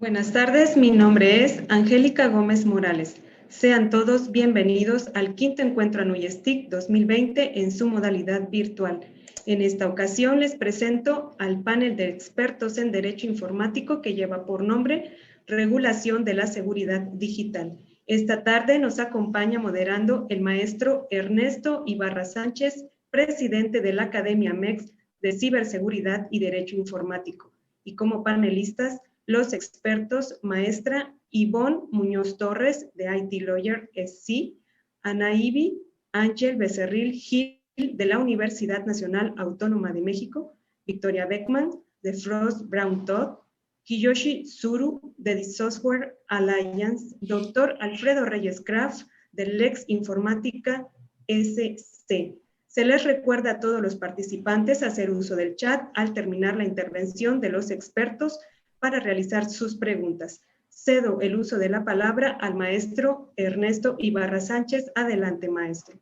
Buenas tardes, mi nombre es Angélica Gómez Morales. Sean todos bienvenidos al quinto encuentro ANUYESTIC 2020 en su modalidad virtual. En esta ocasión les presento al panel de expertos en Derecho Informático que lleva por nombre Regulación de la Seguridad Digital. Esta tarde nos acompaña moderando el maestro Ernesto Ibarra Sánchez, presidente de la Academia MEX de Ciberseguridad y Derecho Informático. Y como panelistas, los expertos maestra Ivonne Muñoz Torres, de IT Lawyer SC, Ana Ibi Ángel Becerril Gil, de la Universidad Nacional Autónoma de México, Victoria Beckman, de Frost Brown Todd, Kiyoshi Tsuru, de The Software Alliance, Dr. Alfredo Reyes Graf, de Lex Informática SC. Se les recuerda a todos los participantes hacer uso del chat al terminar la intervención de los expertos para realizar sus preguntas. Cedo el uso de la palabra al maestro Ernesto Ibarra Sánchez. Adelante, maestro.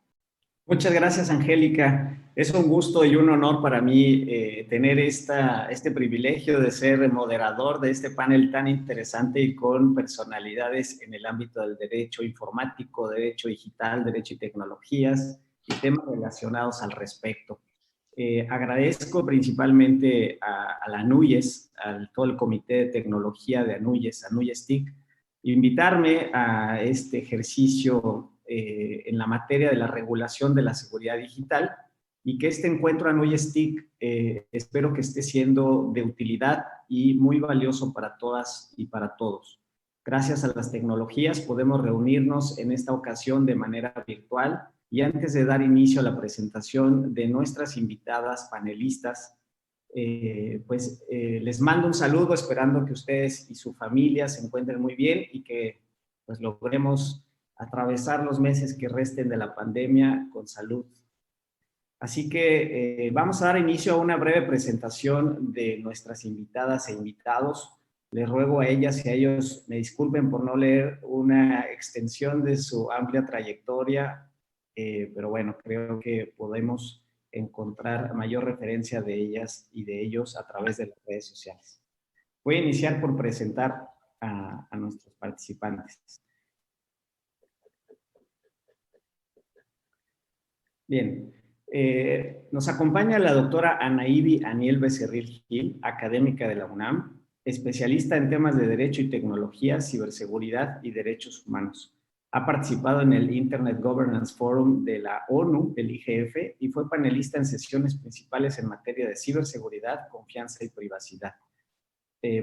Muchas gracias, Angélica. Es un gusto y un honor para mí tener este privilegio de ser moderador de este panel tan interesante y con personalidades en el ámbito del derecho informático, derecho digital, derecho y tecnologías y temas relacionados al respecto. Agradezco principalmente a la ANUYES, a todo el comité de tecnología de ANUYES, ANUYESTIC, invitarme a este ejercicio en la materia de la regulación de la seguridad digital y que este encuentro ANUYESTIC espero que esté siendo de utilidad y muy valioso para todas y para todos. Gracias a las tecnologías podemos reunirnos en esta ocasión de manera virtual. Y antes de dar inicio a la presentación de nuestras invitadas panelistas, les mando un saludo esperando que ustedes y su familia se encuentren muy bien y que pues logremos atravesar los meses que resten de la pandemia con salud. Así que vamos a dar inicio a una breve presentación de nuestras invitadas e invitados. Les ruego a ellas y a ellos me disculpen por no leer una extensión de su amplia trayectoria, pero bueno, creo que podemos encontrar mayor referencia de ellas y de ellos a través de las redes sociales. Voy a iniciar por presentar a nuestros participantes. Bien, nos acompaña la doctora Ana Ibi Aniel Becerril Gil, académica de la UNAM, especialista en temas de Derecho y Tecnología, Ciberseguridad y Derechos Humanos. Ha participado en el Internet Governance Forum de la ONU, el IGF, y fue panelista en sesiones principales en materia de ciberseguridad, confianza y privacidad.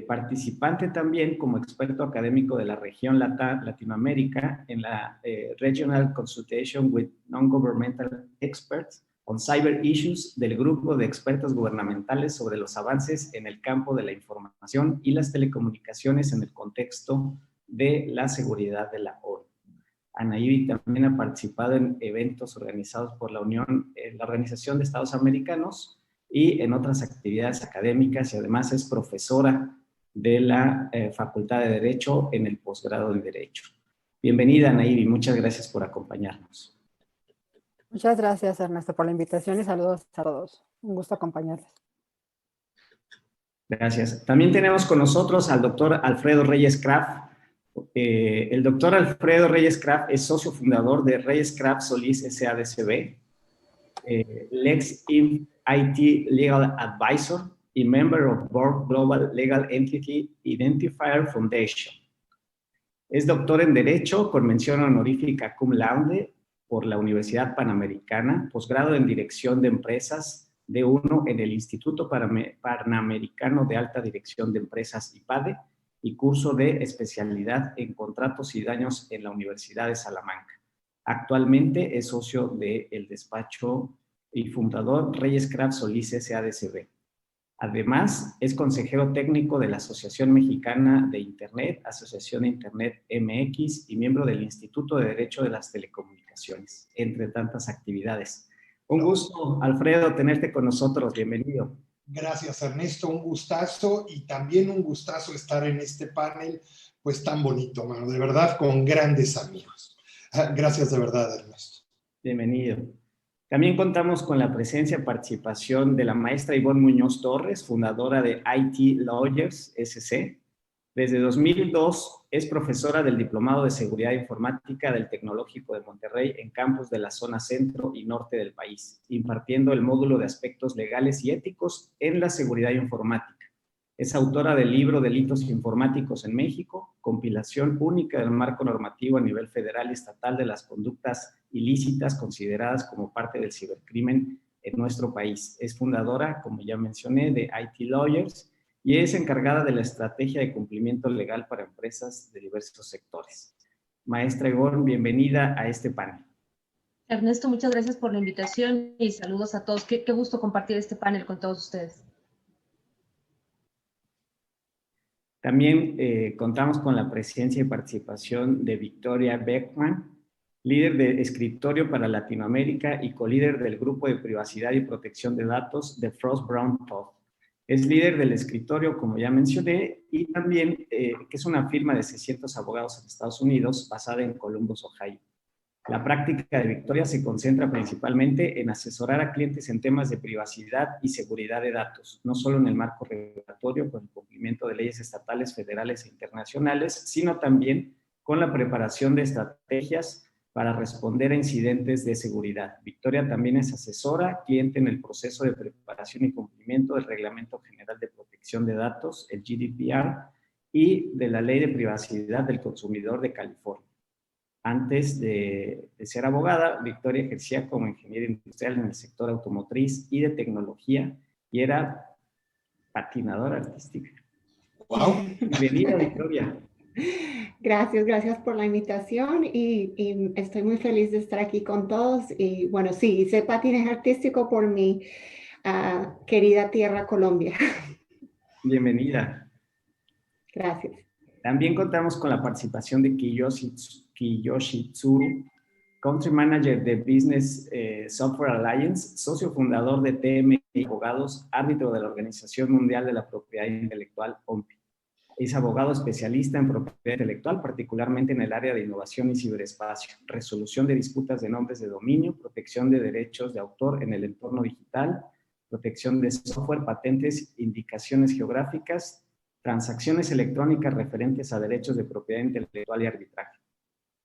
Participante también como experto académico de la región Latinoamérica en la Regional Consultation with Non-Governmental Experts on Cyber Issues del grupo de expertos gubernamentales sobre los avances en el campo de la información y las telecomunicaciones en el contexto de la seguridad de la ONU. Ana Ibi también ha participado en eventos organizados por la Organización de Estados Americanos y en otras actividades académicas y además es profesora de la Facultad de Derecho en el posgrado en Derecho. Bienvenida, Ana Ibi, muchas gracias por acompañarnos. Muchas gracias, Ernesto, por la invitación y saludos a todos. Un gusto acompañarles. Gracias. También tenemos con nosotros al doctor Alfredo Reyes Graf. El doctor Alfredo Reyes Graf es socio fundador de Reyes Graf Solís SADCB, Lex IT Legal Advisor y Member of Board Global Legal Entity Identifier Foundation. Es doctor en Derecho con mención honorífica cum laude por la Universidad Panamericana, posgrado en Dirección de Empresas D1 en el Instituto Panamericano de Alta Dirección de Empresas IPADE y curso de especialidad en contratos y daños en la Universidad de Salamanca. Actualmente es socio del despacho y fundador Reyes Graf Solís SADCB. Además, es consejero técnico de la Asociación Mexicana de Internet, Asociación Internet MX y miembro del Instituto de Derecho de las Telecomunicaciones, entre tantas actividades. Un gusto, Alfredo, tenerte con nosotros. Bienvenido. Gracias, Ernesto. Un gustazo y también un gustazo estar en este panel, pues tan bonito, mano. De verdad, con grandes amigos. Gracias de verdad, Ernesto. Bienvenido. También contamos con la presencia y participación de la maestra Ivonne Muñoz Torres, fundadora de IT Lawyers SC, Desde 2002 es profesora del Diplomado de Seguridad Informática del Tecnológico de Monterrey en campus de la zona centro y norte del país, impartiendo el módulo de aspectos legales y éticos en la seguridad informática. Es autora del libro Delitos Informáticos en México, compilación única del marco normativo a nivel federal y estatal de las conductas ilícitas consideradas como parte del cibercrimen en nuestro país. Es fundadora, como ya mencioné, de IT Lawyers y es encargada de la estrategia de cumplimiento legal para empresas de diversos sectores. Maestra Ivonne, bienvenida a este panel. Ernesto, muchas gracias por la invitación y saludos a todos. Qué gusto compartir este panel con todos ustedes. También contamos con la presencia y participación de Victoria Beckman, líder de escritorio para Latinoamérica y colíder del Grupo de Privacidad y Protección de Datos de Frost Brown Todd. Es líder del escritorio, como ya mencioné, y también que es una firma de 600 abogados en Estados Unidos basada en Columbus, Ohio. La práctica de Victoria se concentra principalmente en asesorar a clientes en temas de privacidad y seguridad de datos, no solo en el marco regulatorio con el cumplimiento de leyes estatales, federales e internacionales, sino también con la preparación de estrategias para responder a incidentes de seguridad. Victoria también es asesora, cliente en el proceso de preparación y cumplimiento del Reglamento General de Protección de Datos, el GDPR, y de la Ley de Privacidad del Consumidor de California. Antes de ser abogada, Victoria ejercía como ingeniera industrial en el sector automotriz y de tecnología y era patinadora artística. ¡Wow! Bienvenida, Victoria. Gracias por la invitación y estoy muy feliz de estar aquí con todos. Y bueno, sí, hice patinaje artístico por mi querida tierra Colombia. Bienvenida. Gracias. También contamos con la participación de Kiyoshi Tsuru, Country Manager de Business Software Alliance, socio fundador de TMI Abogados, árbitro de la Organización Mundial de la Propiedad Intelectual, OMPI. Es abogado especialista en propiedad intelectual, particularmente en el área de innovación y ciberespacio, resolución de disputas de nombres de dominio, protección de derechos de autor en el entorno digital, protección de software, patentes, indicaciones geográficas, transacciones electrónicas referentes a derechos de propiedad intelectual y arbitraje.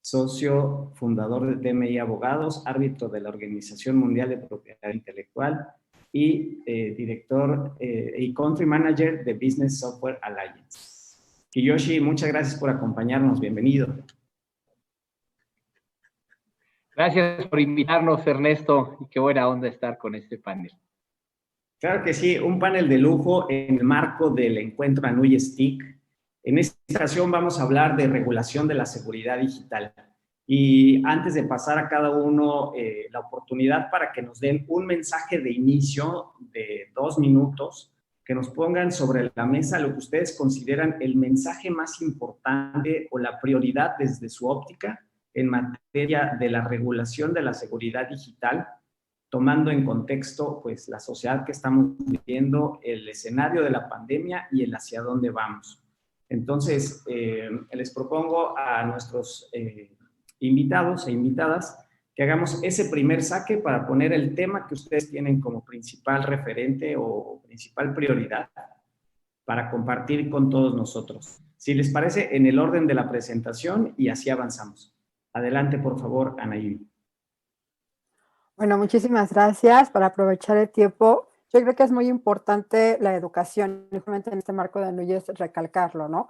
Socio fundador de TMI Abogados, árbitro de la Organización Mundial de Propiedad Intelectual y director y country manager de Business Software Alliance. Kiyoshi, muchas gracias por acompañarnos. Bienvenido. Gracias por invitarnos, Ernesto, y qué buena onda estar con este panel. Claro que sí, un panel de lujo en el marco del encuentro ANUYSTIC. En esta ocasión vamos a hablar de regulación de la seguridad digital. Y antes de pasar a cada uno la oportunidad para que nos den un mensaje de inicio de 2 minutos, que nos pongan sobre la mesa lo que ustedes consideran el mensaje más importante o la prioridad desde su óptica en materia de la regulación de la seguridad digital, tomando en contexto pues, la sociedad que estamos viviendo, el escenario de la pandemia y el hacia dónde vamos. Entonces, les propongo a nuestros invitados e invitadas que hagamos ese primer saque para poner el tema que ustedes tienen como principal referente o principal prioridad para compartir con todos nosotros. Si les parece, en el orden de la presentación y así avanzamos. Adelante, por favor, Anaí. Bueno, muchísimas gracias. Para aprovechar el tiempo, yo creo que es muy importante la educación, justamente en este marco de ANUYES recalcarlo, ¿no?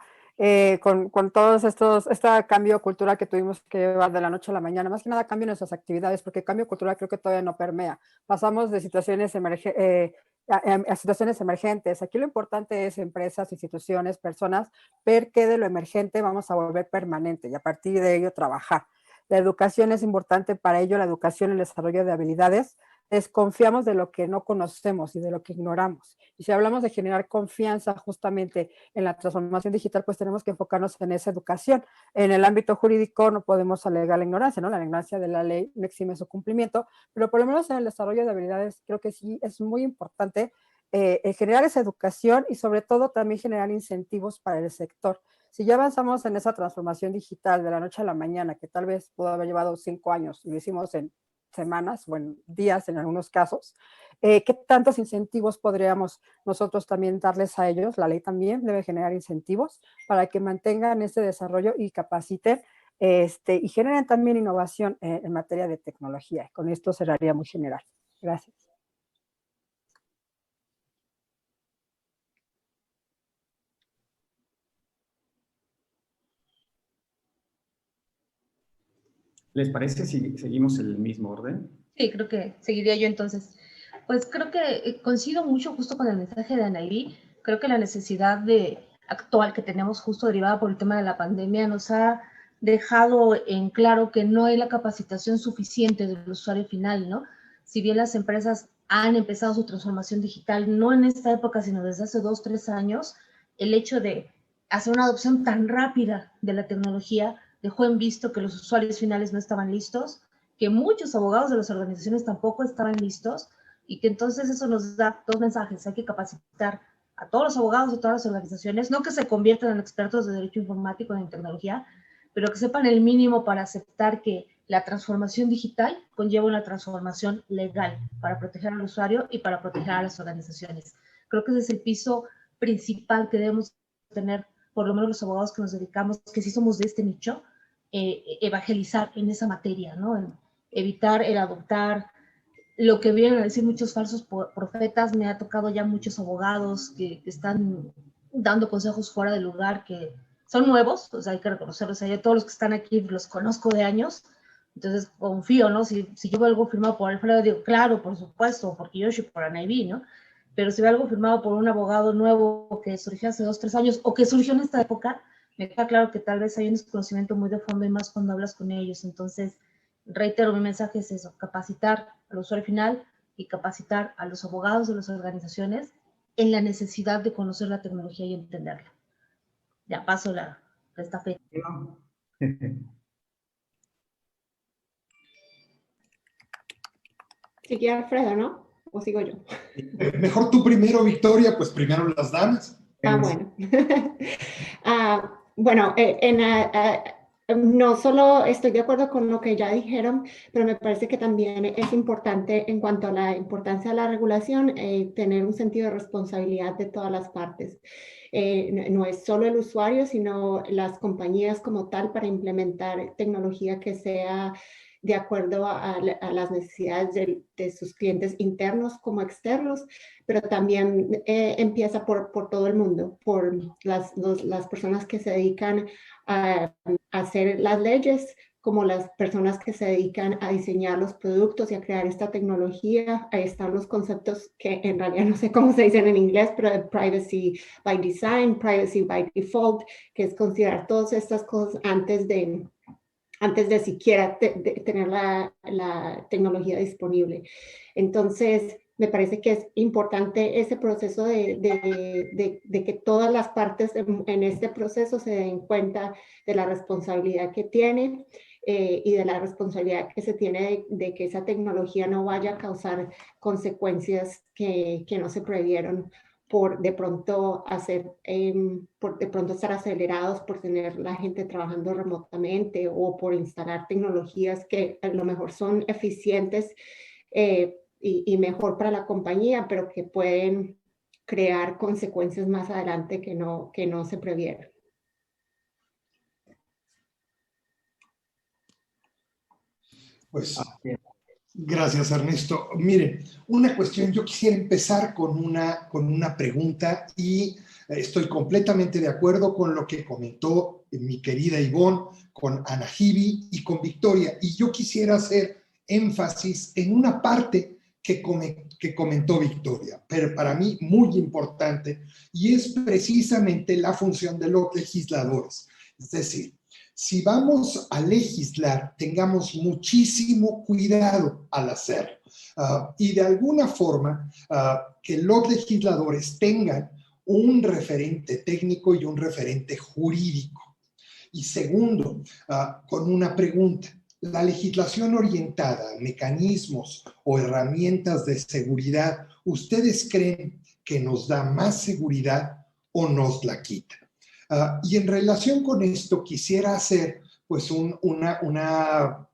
Con todos este cambio cultural que tuvimos que llevar de la noche a la mañana, más que nada cambio en nuestras actividades, porque el cambio cultural creo que todavía no permea. Pasamos de situaciones a situaciones emergentes. Aquí lo importante es empresas, instituciones, personas, ver qué de lo emergente vamos a volver permanente y a partir de ello trabajar. La educación es importante para ello, la educación y el desarrollo de habilidades. Desconfiamos de lo que no conocemos y de lo que ignoramos. Y si hablamos de generar confianza justamente en la transformación digital, pues tenemos que enfocarnos en esa educación. En el ámbito jurídico no podemos alegar la ignorancia, ¿no? La ignorancia de la ley no exime su cumplimiento, pero por lo menos en el desarrollo de habilidades creo que sí es muy importante generar esa educación y sobre todo también generar incentivos para el sector. Si ya avanzamos en esa transformación digital de la noche a la mañana, que tal vez pudo haber llevado 5 años y lo hicimos en semanas o en días en algunos casos. ¿Qué tantos incentivos podríamos nosotros también darles a ellos? La ley también debe generar incentivos para que mantengan ese desarrollo y capaciten y generen también innovación en materia de tecnología. Con esto cerraría muy general. Gracias. ¿Les parece si seguimos el mismo orden? Sí, creo que seguiría yo entonces. Pues creo que coincido mucho justo con el mensaje de Anaí. Creo que la necesidad actual que tenemos justo derivada por el tema de la pandemia nos ha dejado en claro que no hay la capacitación suficiente del usuario final, ¿no? Si bien las empresas han empezado su transformación digital, no en esta época, sino desde hace 2, 3 años, el hecho de hacer una adopción tan rápida de la tecnología dejó en visto que los usuarios finales no estaban listos, que muchos abogados de las organizaciones tampoco estaban listos y que entonces eso nos da dos mensajes. Hay que capacitar a todos los abogados de todas las organizaciones, no que se conviertan en expertos de derecho informático y en tecnología, pero que sepan el mínimo para aceptar que la transformación digital conlleva una transformación legal para proteger al usuario y para proteger a las organizaciones. Creo que ese es el piso principal que debemos tener, por lo menos los abogados que nos dedicamos, que sí somos de este nicho, evangelizar en esa materia, ¿no? En evitar el adoptar lo que vienen a decir muchos falsos profetas. Me ha tocado ya muchos abogados que están dando consejos fuera de lugar, que son nuevos, o sea, hay que reconocerlos. O sea, yo todos los que están aquí los conozco de años, entonces confío, ¿no? Si yo veo algo firmado por Alfredo, digo, claro, por supuesto, porque yo soy por Anaí, ¿no? Pero si veo algo firmado por un abogado nuevo que surgió hace 2, 3 años o que surgió en esta época, me queda claro que tal vez hay un desconocimiento muy de fondo y más cuando hablas con ellos. Entonces, reitero, mi mensaje es eso: capacitar al usuario final y capacitar a los abogados de las organizaciones en la necesidad de conocer la tecnología y entenderla. Ya paso la estafeta. Sigue Alfredo, ¿no? ¿O sigo yo? Mejor tú primero, Victoria, pues primero las damas. Bueno. Bueno, no solo estoy de acuerdo con lo que ya dijeron, pero me parece que también es importante, en cuanto a la importancia de la regulación, tener un sentido de responsabilidad de todas las partes. No es solo el usuario, sino las compañías como tal, para implementar tecnología que sea de acuerdo a las necesidades de sus clientes internos como externos, pero también empieza por todo el mundo, por las personas que se dedican a hacer las leyes, como las personas que se dedican a diseñar los productos y a crear esta tecnología. Ahí están los conceptos que en realidad no sé cómo se dicen en inglés, pero de privacy by design, privacy by default, que es considerar todas estas cosas antes de siquiera tener la tecnología disponible. Entonces, me parece que es importante ese proceso de que todas las partes en este proceso se den cuenta de la responsabilidad que tienen y de la responsabilidad que se tiene de que esa tecnología no vaya a causar consecuencias que no se previeron por de pronto estar acelerados, por tener la gente trabajando remotamente o por instalar tecnologías que a lo mejor son eficientes y mejor para la compañía, pero que pueden crear consecuencias más adelante que no se previeron. Pues gracias, Ernesto. Miren, una cuestión, yo quisiera empezar con una pregunta y estoy completamente de acuerdo con lo que comentó mi querida Ivonne, con Anaí y con Victoria. Y yo quisiera hacer énfasis en una parte que comentó Victoria, pero para mí muy importante, y es precisamente la función de los legisladores. Es decir, si vamos a legislar, tengamos muchísimo cuidado al hacerlo. Y de alguna forma, que los legisladores tengan un referente técnico y un referente jurídico. Y segundo, con una pregunta: ¿la legislación orientada a mecanismos o herramientas de seguridad, ustedes creen que nos da más seguridad o nos la quita? Y en relación con esto quisiera hacer pues una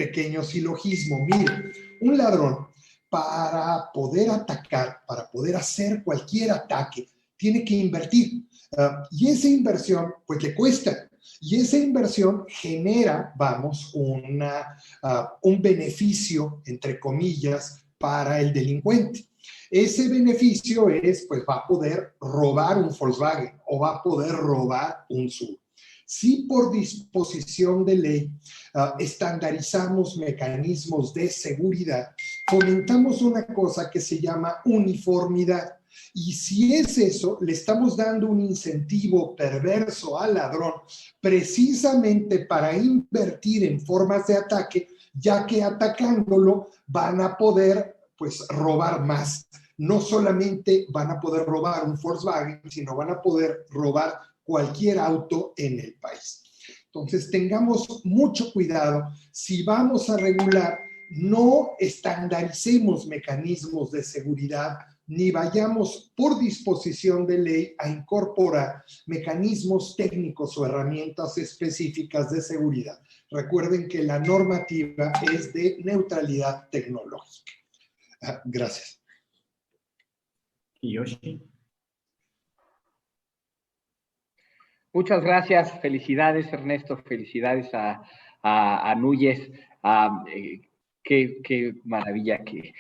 pequeño silogismo. Mire, un ladrón, para poder atacar, para poder hacer cualquier ataque, tiene que invertir. Y esa inversión, pues le cuesta. Y esa inversión genera, vamos, un beneficio, entre comillas, para el delincuente. Ese beneficio es, pues va a poder robar un Volkswagen o va a poder robar un Subaru. Si por disposición de ley estandarizamos mecanismos de seguridad, fomentamos una cosa que se llama uniformidad. Y si es eso, le estamos dando un incentivo perverso al ladrón precisamente para invertir en formas de ataque, ya que atacándolo van a poder, pues, robar más. No solamente van a poder robar un Volkswagen, sino van a poder robar cualquier auto en el país. Entonces, tengamos mucho cuidado. Si vamos a regular, no estandaricemos mecanismos de seguridad, ni vayamos por disposición de ley a incorporar mecanismos técnicos o herramientas específicas de seguridad. Recuerden que la normativa es de neutralidad tecnológica. Gracias. Kiyoshi. Muchas gracias, felicidades Ernesto, felicidades a Núñez. Qué maravilla que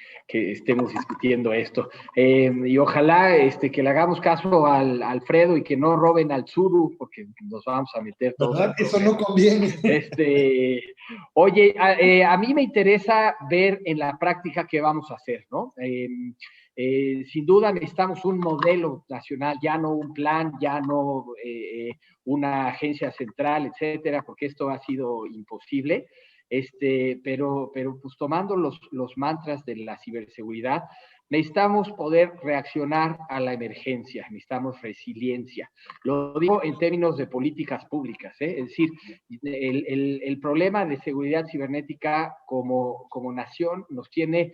estemos discutiendo esto. Y ojalá que le hagamos caso al Alfredo y que no roben al Tsuru, porque nos vamos a meter todos. ¿Verdad? Eso no conviene. Oye, a mí me interesa ver en la práctica qué vamos a hacer, ¿no? Sin duda necesitamos un modelo nacional, ya no un plan, ya no una agencia central, etcétera, porque esto ha sido imposible. Pero pues tomando los mantras de la ciberseguridad, necesitamos poder reaccionar a la emergencia, necesitamos resiliencia. Lo digo en términos de políticas públicas, ¿eh? Es decir, el problema de seguridad cibernética como nación nos tiene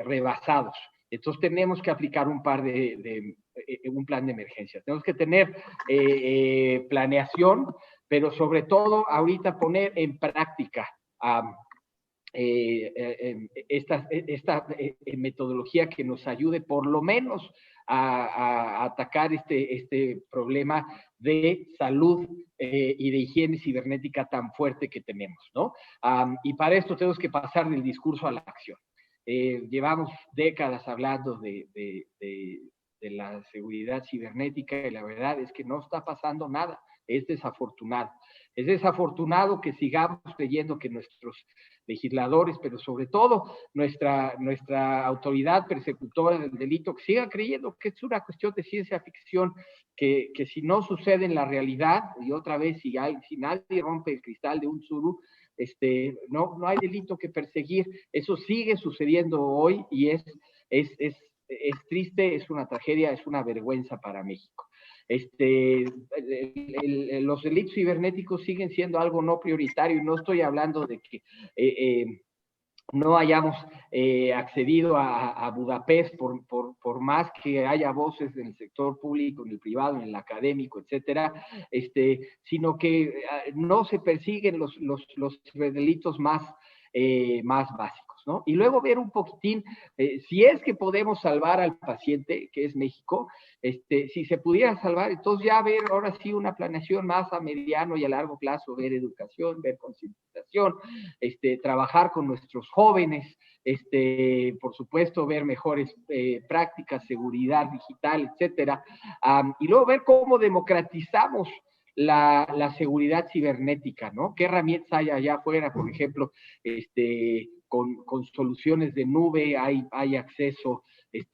rebasados. Entonces tenemos que aplicar un plan de emergencia. Tenemos que tener planeación, pero sobre todo ahorita poner en práctica esta metodología que nos ayude por lo menos a atacar este problema de salud y de higiene cibernética tan fuerte que tenemos, ¿no? Y para esto tenemos que pasar del discurso a la acción. Llevamos décadas hablando de la seguridad cibernética y la verdad es que no está pasando nada. Es desafortunado. Es desafortunado que sigamos creyendo que nuestros legisladores, pero sobre todo nuestra autoridad persecutora del delito, que siga creyendo que es una cuestión de ciencia ficción, que si no sucede en la realidad, y otra vez si nadie rompe el cristal de un Tsuru, no hay delito que perseguir. Eso sigue sucediendo hoy y es triste, es una tragedia, es una vergüenza para México. Los delitos cibernéticos siguen siendo algo no prioritario y no estoy hablando de que no hayamos accedido a Budapest por más que haya voces en el sector público, en el privado, en el académico, etcétera, sino que no se persiguen los delitos más básicos, ¿no? Y luego ver un poquitín, si es que podemos salvar al paciente, que es México, si se pudiera salvar, entonces ya ver ahora sí una planeación más a mediano y a largo plazo, ver educación, ver concientización, trabajar con nuestros jóvenes, por supuesto, ver mejores prácticas, seguridad digital, etcétera, y luego ver cómo democratizamos la seguridad cibernética, ¿no? ¿Qué herramientas hay allá afuera? Por ejemplo, con soluciones de nube hay acceso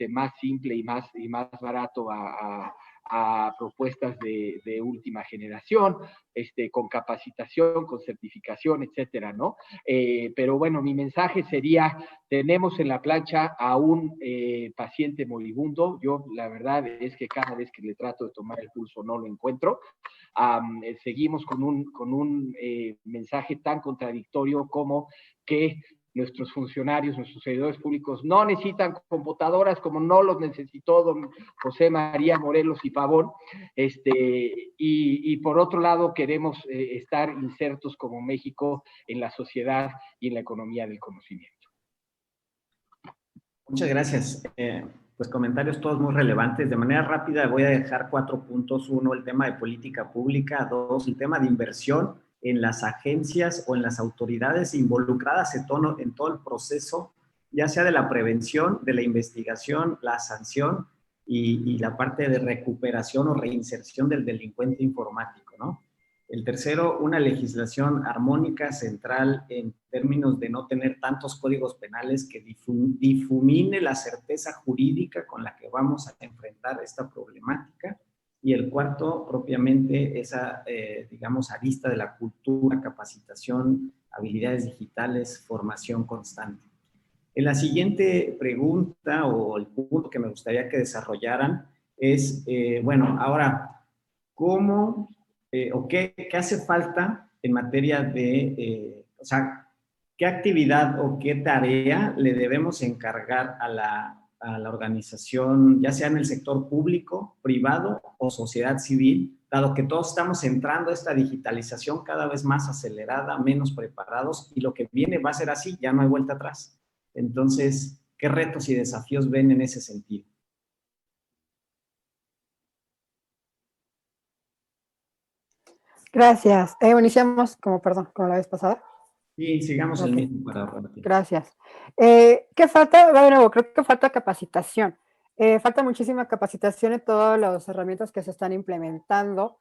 más simple y más barato a propuestas de última generación, con capacitación, con certificación, etcétera, ¿no? Pero bueno, mi mensaje sería, tenemos en la plancha a un paciente moribundo. Yo la verdad es que cada vez que le trato de tomar el pulso no lo encuentro. Seguimos con un mensaje tan contradictorio como que nuestros funcionarios, nuestros servidores públicos no necesitan computadoras como no los necesitó don José María Morelos y Pavón, y por otro lado queremos estar insertos como México en la sociedad y en la economía del conocimiento. Muchas gracias. Pues comentarios todos muy relevantes. De manera rápida voy a dejar 4 puntos. 1, el tema de política pública. 2, el tema de inversión en las agencias o en las autoridades involucradas en todo el proceso, ya sea de la prevención, de la investigación, la sanción y la parte de recuperación o reinserción del delincuente informático, ¿no? El tercero, una legislación armónica central en términos de no tener tantos códigos penales que difumine la certeza jurídica con la que vamos a enfrentar esta problemática. Y el cuarto, propiamente, esa, digamos, arista de la cultura, capacitación, habilidades digitales, formación constante. En la siguiente pregunta o el punto que me gustaría que desarrollaran es, bueno, ahora, ¿cómo o qué hace falta en materia de, o sea, qué actividad o qué tarea le debemos encargar a la organización, ya sea en el sector público, privado o sociedad civil, dado que todos estamos entrando a esta digitalización cada vez más acelerada, menos preparados, y lo que viene va a ser así, ya no hay vuelta atrás. Entonces, ¿qué retos y desafíos ven en ese sentido? Gracias. Iniciamos como la vez pasada. Sí, sigamos el mismo para repetir. Gracias. ¿Qué falta? Bueno, creo que falta capacitación. Falta muchísima capacitación en todas las herramientas que se están implementando,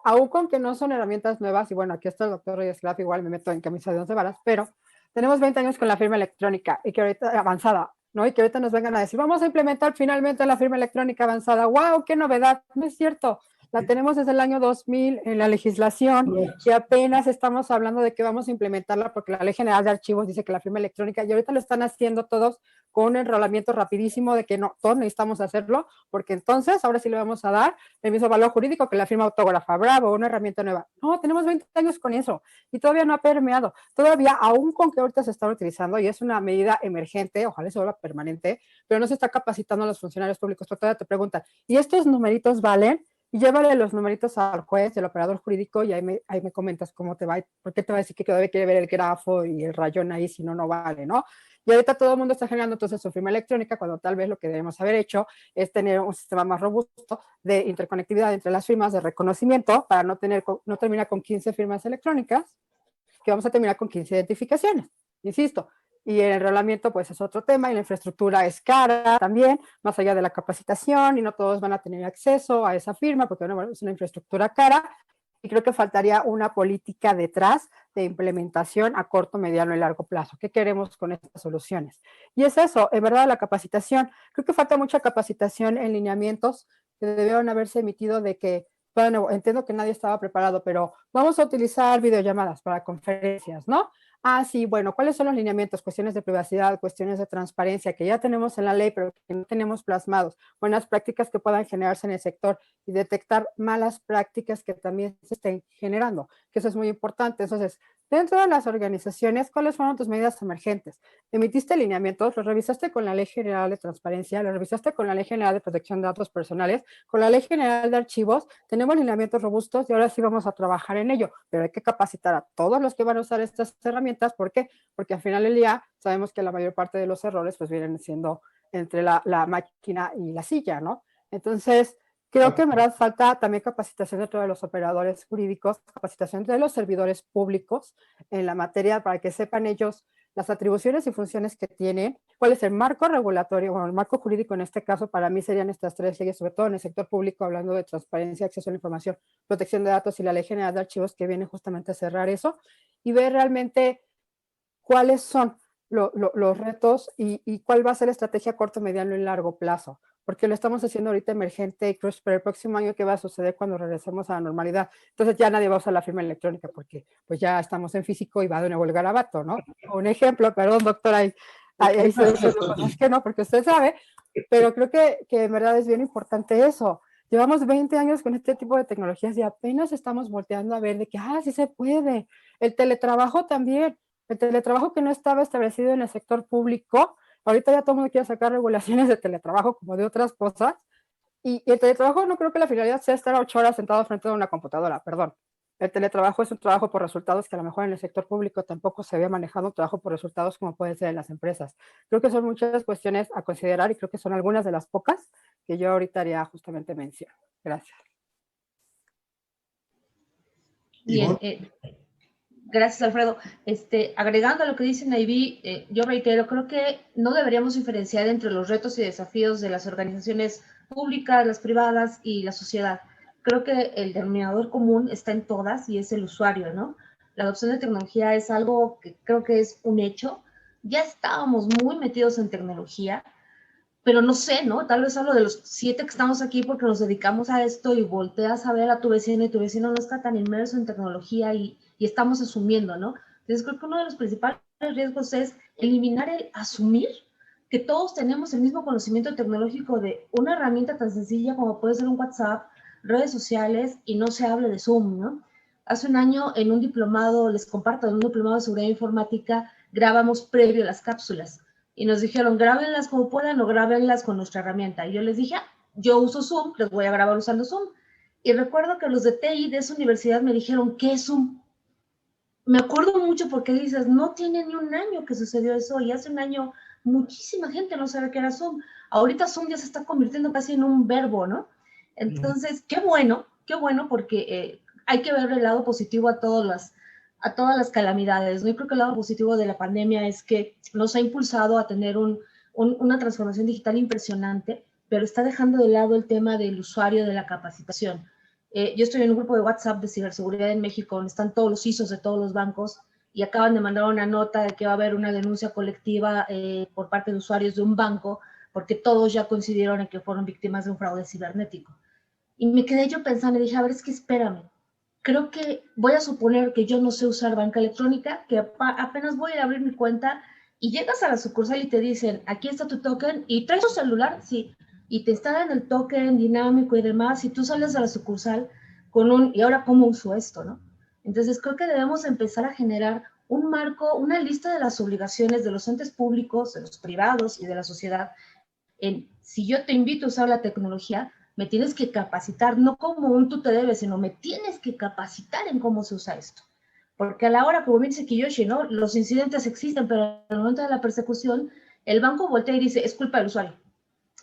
aun con que no son herramientas nuevas, y bueno, aquí está el doctor Reyes Clap, igual me meto en camisa de 11 varas, pero tenemos 20 años con la firma electrónica y que ahorita avanzada, ¿no? Y que ahorita nos vengan a decir, vamos a implementar finalmente la firma electrónica avanzada. ¡Wow! ¡Qué novedad! No es cierto. La tenemos desde el año 2000 en la legislación y apenas estamos hablando de que vamos a implementarla porque la Ley General de Archivos dice que la firma electrónica, y ahorita lo están haciendo todos con un enrolamiento rapidísimo de que no, todos necesitamos hacerlo, porque entonces ahora sí le vamos a dar el mismo valor jurídico que la firma autógrafa. Bravo, una herramienta nueva. No, tenemos 20 años con eso y todavía no ha permeado. Todavía, aún con que ahorita se está utilizando y es una medida emergente, ojalá se vuelva permanente, pero no se está capacitando a los funcionarios públicos. Pero todavía te preguntan, ¿y estos numeritos valen? Y llévale los numeritos al juez, el operador jurídico, y ahí me comentas cómo te va, por qué te va a decir que todavía quiere ver el grafo y el rayón ahí, si no, no vale, ¿no? Y ahorita todo el mundo está generando entonces su firma electrónica, cuando tal vez lo que debemos haber hecho es tener un sistema más robusto de interconectividad entre las firmas, de reconocimiento, para no terminar con 15 firmas electrónicas, que vamos a terminar con 15 identificaciones, insisto. Y el enrolamiento, pues, es otro tema, y la infraestructura es cara también, más allá de la capacitación, y no todos van a tener acceso a esa firma, porque bueno, es una infraestructura cara, y creo que faltaría una política detrás de implementación a corto, mediano y largo plazo. ¿Qué queremos con estas soluciones? Y es eso, en verdad, la capacitación. Creo que falta mucha capacitación en lineamientos que debieron haberse emitido de que, bueno, entiendo que nadie estaba preparado, pero vamos a utilizar videollamadas para conferencias, ¿no? Ah, sí, bueno, ¿cuáles son los lineamientos? Cuestiones de privacidad, cuestiones de transparencia que ya tenemos en la ley, pero que no tenemos plasmados. Buenas prácticas que puedan generarse en el sector y detectar malas prácticas que también se estén generando, que eso es muy importante. Entonces, dentro de las organizaciones, ¿cuáles fueron tus medidas emergentes? ¿Emitiste lineamientos? ¿Los revisaste con la Ley General de Transparencia? ¿Los revisaste con la Ley General de Protección de Datos Personales? ¿Con la Ley General de Archivos? Tenemos lineamientos robustos y ahora sí vamos a trabajar en ello, pero hay que capacitar a todos los que van a usar estas herramientas. ¿Por qué? Porque al final del día sabemos que la mayor parte de los errores pues vienen siendo entre la máquina y la silla, ¿no? Entonces, creo que en verdad falta también capacitación dentro de los operadores jurídicos, capacitación de los servidores públicos en la materia para que sepan ellos las atribuciones y funciones que tienen, cuál es el marco regulatorio, bueno, el marco jurídico en este caso para mí serían estas 3 leyes, sobre todo en el sector público, hablando de transparencia, acceso a la información, protección de datos y la Ley General de Archivos, que viene justamente a cerrar eso, y ver realmente cuáles son los retos y cuál va a ser la estrategia a corto, mediano y largo plazo, porque lo estamos haciendo ahorita emergente y creo que el próximo año, ¿qué va a suceder cuando regresemos a la normalidad? Entonces ya nadie va a usar la firma electrónica porque pues ya estamos en físico y va de nuevo el garabato, ¿no? Un ejemplo, perdón, doctora, ahí estoy diciendo cosas que no, porque usted sabe, pero creo que en verdad es bien importante eso. Llevamos 20 años con este tipo de tecnologías y apenas estamos volteando a ver de que, sí se puede. El teletrabajo también. El teletrabajo que no estaba establecido en el sector público, ahorita ya todo el mundo quiere sacar regulaciones de teletrabajo como de otras cosas, y el teletrabajo no creo que la finalidad sea estar 8 horas sentado frente a una computadora, perdón. El teletrabajo es un trabajo por resultados que a lo mejor en el sector público tampoco se había manejado un trabajo por resultados como puede ser en las empresas. Creo que son muchas cuestiones a considerar y creo que son algunas de las pocas que yo ahorita haría justamente mención. Gracias. Bien, gracias, Alfredo. Agregando a lo que dice Naiví, yo reitero, creo que no deberíamos diferenciar entre los retos y desafíos de las organizaciones públicas, las privadas y la sociedad. Creo que el denominador común está en todas y es el usuario, ¿no? La adopción de tecnología es algo que creo que es un hecho. Ya estábamos muy metidos en tecnología, pero no sé, ¿no? Tal vez hablo de los 7 que estamos aquí porque nos dedicamos a esto y volteas a ver a tu vecino y tu vecino no está tan inmerso en tecnología y estamos asumiendo, ¿no? Entonces creo que uno de los principales riesgos es eliminar el asumir que todos tenemos el mismo conocimiento tecnológico de una herramienta tan sencilla como puede ser un WhatsApp, redes sociales y no se hable de Zoom, ¿no? Hace un año en un diplomado, les comparto, en un diplomado de seguridad informática, grabamos previo las cápsulas y nos dijeron, grábenlas como puedan o grábenlas con nuestra herramienta. Y yo les dije, yo uso Zoom, les voy a grabar usando Zoom. Y recuerdo que los de TI de esa universidad me dijeron, ¿qué es Zoom? Me acuerdo mucho porque dices, no tiene ni un año que sucedió eso y hace un año muchísima gente no sabe qué era Zoom. Ahorita Zoom ya se está convirtiendo casi en un verbo, ¿no? Entonces, qué bueno porque hay que ver el lado positivo a todas las calamidades, ¿no? Yo creo que el lado positivo de la pandemia es que nos ha impulsado a tener una transformación digital impresionante, pero está dejando de lado el tema del usuario, de la capacitación. Yo estoy en un grupo de WhatsApp de ciberseguridad en México, donde están todos los ISOs de todos los bancos y acaban de mandar una nota de que va a haber una denuncia colectiva por parte de usuarios de un banco, porque todos ya coincidieron en que fueron víctimas de un fraude cibernético. Y me quedé yo pensando y dije, a ver, es que espérame, creo que voy a suponer que yo no sé usar banca electrónica, que apenas voy a abrir mi cuenta y llegas a la sucursal y te dicen, aquí está tu token y traes tu celular, sí, y te instalan el token dinámico y demás y tú sales a la sucursal con ¿y ahora cómo uso esto, no? Entonces creo que debemos empezar a generar un marco, una lista de las obligaciones de los entes públicos, de los privados y de la sociedad. Si yo te invito a usar la tecnología, me tienes que capacitar, no como un tú te debes, sino me tienes que capacitar en cómo se usa esto. Porque a la hora, como bien dice Kiyoshi, ¿no? Los incidentes existen, pero en el momento de la persecución, el banco voltea y dice, es culpa del usuario.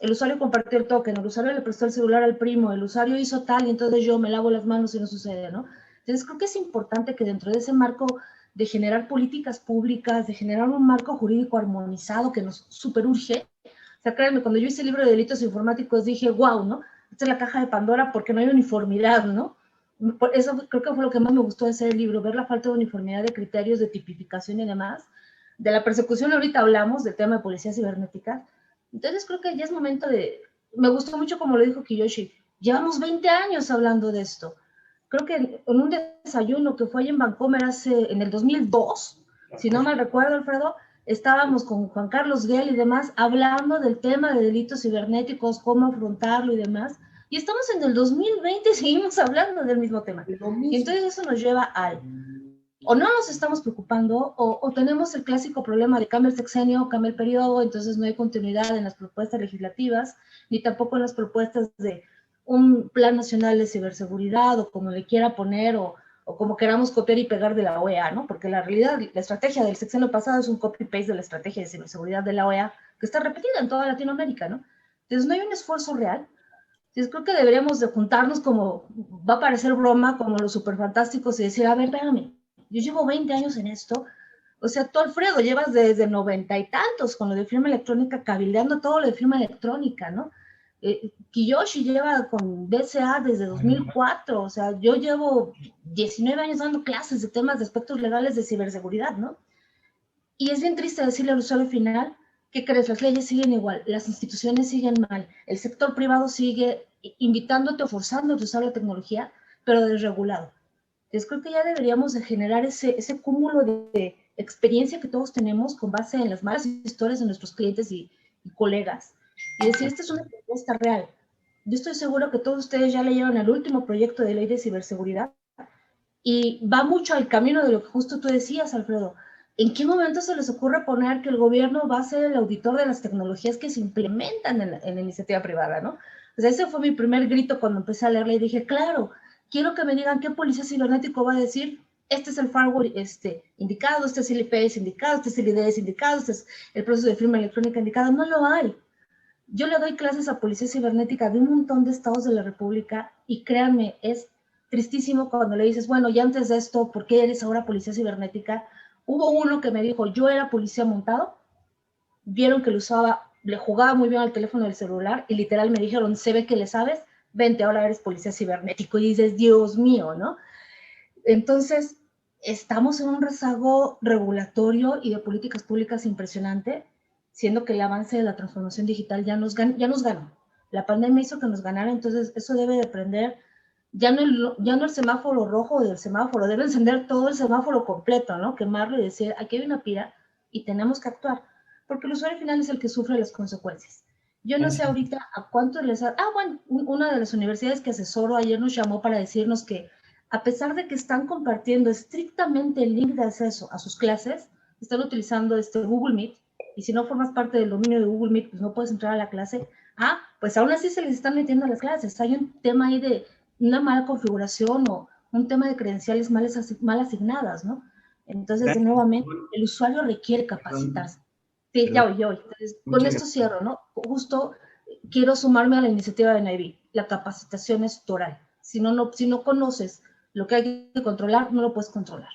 El usuario compartió el token, el usuario le prestó el celular al primo, el usuario hizo tal y entonces yo me lavo las manos y no sucede, ¿no? Entonces creo que es importante que dentro de ese marco de generar políticas públicas, de generar un marco jurídico armonizado que nos superurge. O sea, créanme, cuando yo hice el libro de delitos informáticos dije, wow, ¿no? Esta es la caja de Pandora porque no hay uniformidad, ¿no? Por eso creo que fue lo que más me gustó de ese libro, ver la falta de uniformidad de criterios, de tipificación y demás. De la persecución ahorita hablamos, del tema de policía cibernética. Entonces creo que ya es momento me gustó mucho como lo dijo Kiyoshi, llevamos 20 años hablando de esto. Creo que en un desayuno que fue ahí en Vancomer en el 2002, si no mal recuerdo, Alfredo, estábamos con Juan Carlos Guel y demás hablando del tema de delitos cibernéticos, cómo afrontarlo y demás. Y estamos en el 2020 y seguimos hablando del mismo tema. Y entonces eso nos lleva o no nos estamos preocupando, o tenemos el clásico problema de cambia el sexenio, cambia el periodo, entonces no hay continuidad en las propuestas legislativas, ni tampoco en las propuestas de un plan nacional de ciberseguridad, o como le quiera poner, o como queramos copiar y pegar de la OEA, ¿no? Porque la realidad, la estrategia del sexenio pasado es un copy-paste de la estrategia de ciberseguridad de la OEA, que está repetida en toda Latinoamérica, ¿no? Entonces no hay un esfuerzo real. Entonces creo que deberíamos de juntarnos como, va a parecer broma, como los superfantásticos y decir, a ver, espérame, yo llevo 20 años en esto, o sea, tú, Alfredo, llevas desde 90 y tantos con lo de firma electrónica, cabildeando todo lo de firma electrónica, ¿no? Kiyoshi lleva con BCA desde 2004, o sea, yo llevo 19 años dando clases de temas de aspectos legales de ciberseguridad, ¿no? Y es bien triste decirle al usuario final, ¿qué crees? Las leyes siguen igual, las instituciones siguen mal, el sector privado sigue invitándote o forzándote a usar la tecnología, pero desregulado. Entonces creo que ya deberíamos de generar ese cúmulo de experiencia que todos tenemos con base en las malas historias de nuestros clientes y colegas, y decir, esta es una propuesta real. Yo estoy seguro que todos ustedes ya leyeron el último proyecto de ley de ciberseguridad y va mucho al camino de lo que justo tú decías, Alfredo. ¿En qué momento se les ocurre poner que el gobierno va a ser el auditor de las tecnologías que se implementan en la iniciativa privada, ¿no? O sea, ese fue mi primer grito cuando empecé a leerla y dije, claro, quiero que me digan qué policía cibernético va a decir, este es el firewall indicado, este es el IPS indicado, este es el IDS indicado, este es el proceso de firma electrónica indicado. No lo hay. Yo le doy clases a policía cibernética de un montón de estados de la República y créanme, es tristísimo cuando le dices, bueno, y antes de esto, ¿por qué eres ahora policía cibernética? Hubo uno que me dijo, yo era policía montado, vieron que lo usaba, le jugaba muy bien al teléfono del celular y literal me dijeron, se ve que le sabes, vente, ahora eres policía cibernético. Y dices, Dios mío, ¿no? Entonces, estamos en un rezago regulatorio y de políticas públicas impresionante, siendo que el avance de la transformación digital ya nos ganó. La pandemia hizo que nos ganara, entonces eso debe de prender ya no el semáforo rojo del semáforo, debe encender todo el semáforo completo, ¿no? Quemarlo y decir, aquí hay una pira y tenemos que actuar, porque el usuario final es el que sufre las consecuencias. Yo no sé ahorita a cuántos les ha... bueno, una de las universidades que asesoro ayer nos llamó para decirnos que a pesar de que están compartiendo estrictamente el link de acceso a sus clases, están utilizando Google Meet, y si no formas parte del dominio de Google Meet, pues no puedes entrar a la clase. Pues aún así se les están metiendo a las clases. Hay un tema ahí de una mala configuración o un tema de credenciales mal asignadas, ¿no? Entonces, nuevamente, el usuario requiere capacitarse. Sí, ya oí. Entonces, con esto cierro, ¿no? Justo quiero sumarme a la iniciativa de NIV. La capacitación es toral. Si no conoces lo que hay que controlar, no lo puedes controlar.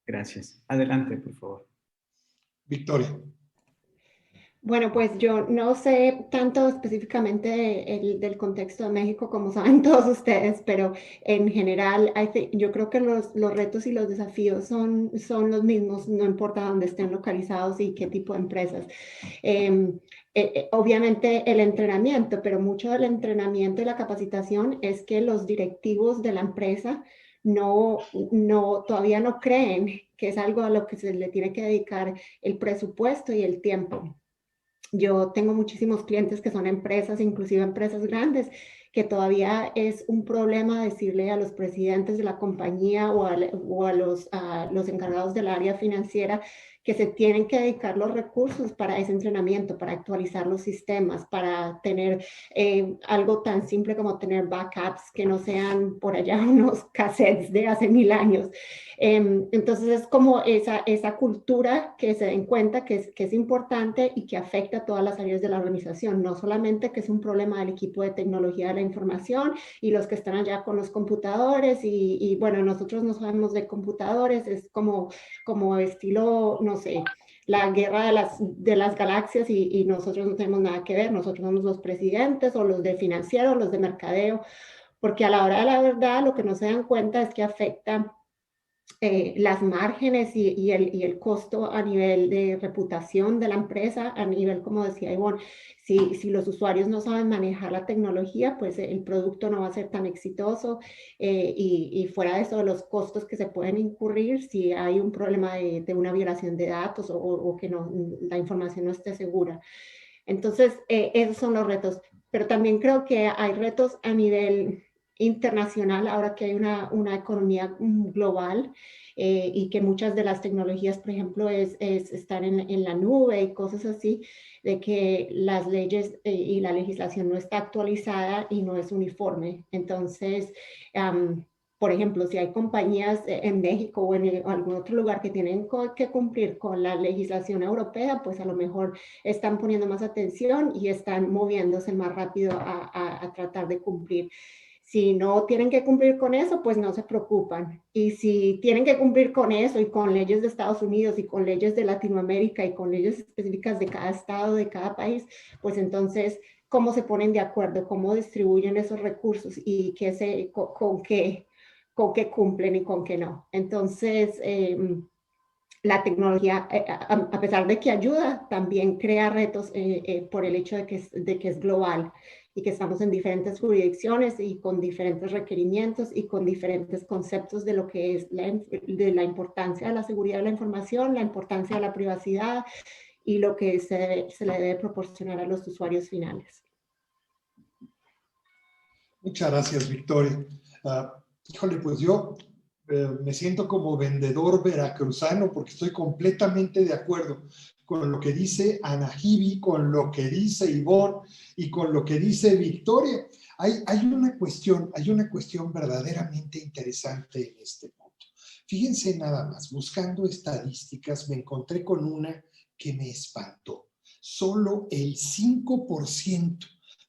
Gracias. Adelante, por favor. Victoria. Bueno, pues yo no sé tanto específicamente del contexto de México como saben todos ustedes, pero en general yo creo que los retos y los desafíos son los mismos, no importa dónde estén localizados y qué tipo de empresas. Obviamente el entrenamiento, pero mucho del entrenamiento y la capacitación es que los directivos de la empresa todavía no creen que es algo a lo que se le tiene que dedicar el presupuesto y el tiempo. Yo tengo muchísimos clientes que son empresas, inclusive empresas grandes, que todavía es un problema decirle a los presidentes de la compañía o a los encargados del área financiera que se tienen que dedicar los recursos para ese entrenamiento, para actualizar los sistemas, para tener algo tan simple como tener backups que no sean por allá unos cassettes de hace 1000 años. Entonces es como esa cultura que se den cuenta que es importante y que afecta a todas las áreas de la organización, no solamente que es un problema del equipo de tecnología de la información y los que están allá con los computadores y bueno, nosotros no sabemos de computadores, es como estilo, no sé, la guerra de las galaxias y nosotros no tenemos nada que ver, nosotros somos los presidentes o los de financiero, los de mercadeo, porque a la hora de la verdad lo que no se dan cuenta es que afecta las márgenes y el costo a nivel de reputación de la empresa, a nivel, como decía Ivonne, si los usuarios no saben manejar la tecnología, pues el producto no va a ser tan exitoso y fuera de eso, los costos que se pueden incurrir si hay un problema de una violación de datos o que la información no esté segura. Entonces, esos son los retos, pero también creo que hay retos a nivel internacional, ahora que hay una economía global y que muchas de las tecnologías, por ejemplo, es estar en la nube y cosas así, de que las leyes y la legislación no está actualizada y no es uniforme. Entonces, por ejemplo, si hay compañías en México o en algún otro lugar que tienen que cumplir con la legislación europea, pues a lo mejor están poniendo más atención y están moviéndose más rápido a tratar de cumplir. Si no tienen que cumplir con eso, pues no se preocupan. Y si tienen que cumplir con eso y con leyes de Estados Unidos y con leyes de Latinoamérica y con leyes específicas de cada estado, de cada país, pues entonces, ¿cómo se ponen de acuerdo? ¿Cómo distribuyen esos recursos? ¿Y con qué cumplen y con qué no? Entonces, la tecnología, a pesar de que ayuda, también crea retos por el hecho de que es global y que estamos en diferentes jurisdicciones y con diferentes requerimientos y con diferentes conceptos de lo que es de la importancia de la seguridad de la información, la importancia de la privacidad y lo que se le debe proporcionar a los usuarios finales. Muchas gracias, Victoria. Híjole, pues yo me siento como vendedor veracruzano porque estoy completamente de acuerdo con lo que dice Anahibi, con lo que dice Ivonne y con lo que dice Victoria. Hay una cuestión verdaderamente interesante en este punto. Fíjense nada más, buscando estadísticas me encontré con una que me espantó. Solo el 5%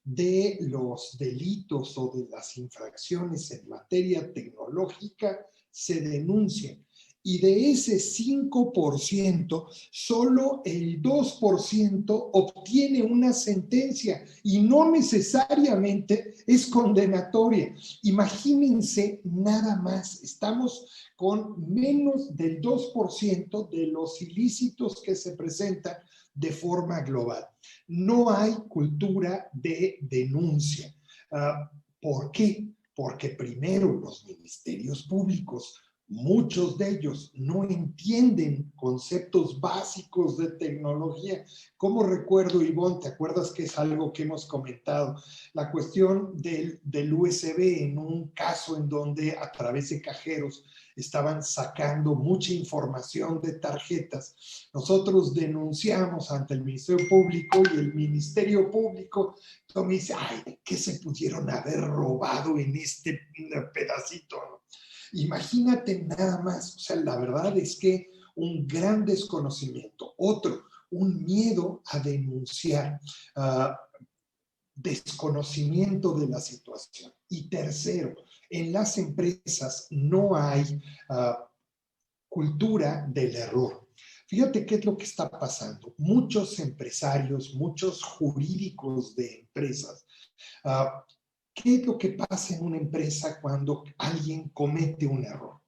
de los delitos o de las infracciones en materia tecnológica se denuncian. Y de ese 5%, solo el 2% obtiene una sentencia y no necesariamente es condenatoria. Imagínense nada más, estamos con menos del 2% de los ilícitos que se presentan de forma global. No hay cultura de denuncia. ¿Por qué? Porque primero los ministerios públicos, muchos de ellos no entienden conceptos básicos de tecnología. Como recuerdo, Ivonne, ¿te acuerdas que es algo que hemos comentado? La cuestión del USB en un caso en donde a través de cajeros estaban sacando mucha información de tarjetas. Nosotros denunciamos ante el Ministerio Público y el Ministerio Público me dice, ay, ¿qué se pudieron haber robado en este pedacito? Imagínate nada más, o sea, la verdad es que un gran desconocimiento. Otro, un miedo a denunciar, desconocimiento de la situación. Y tercero, en las empresas no hay cultura del error. Fíjate qué es lo que está pasando. Muchos empresarios, muchos jurídicos de empresas, ¿qué es lo que pasa en una empresa cuando alguien comete un error?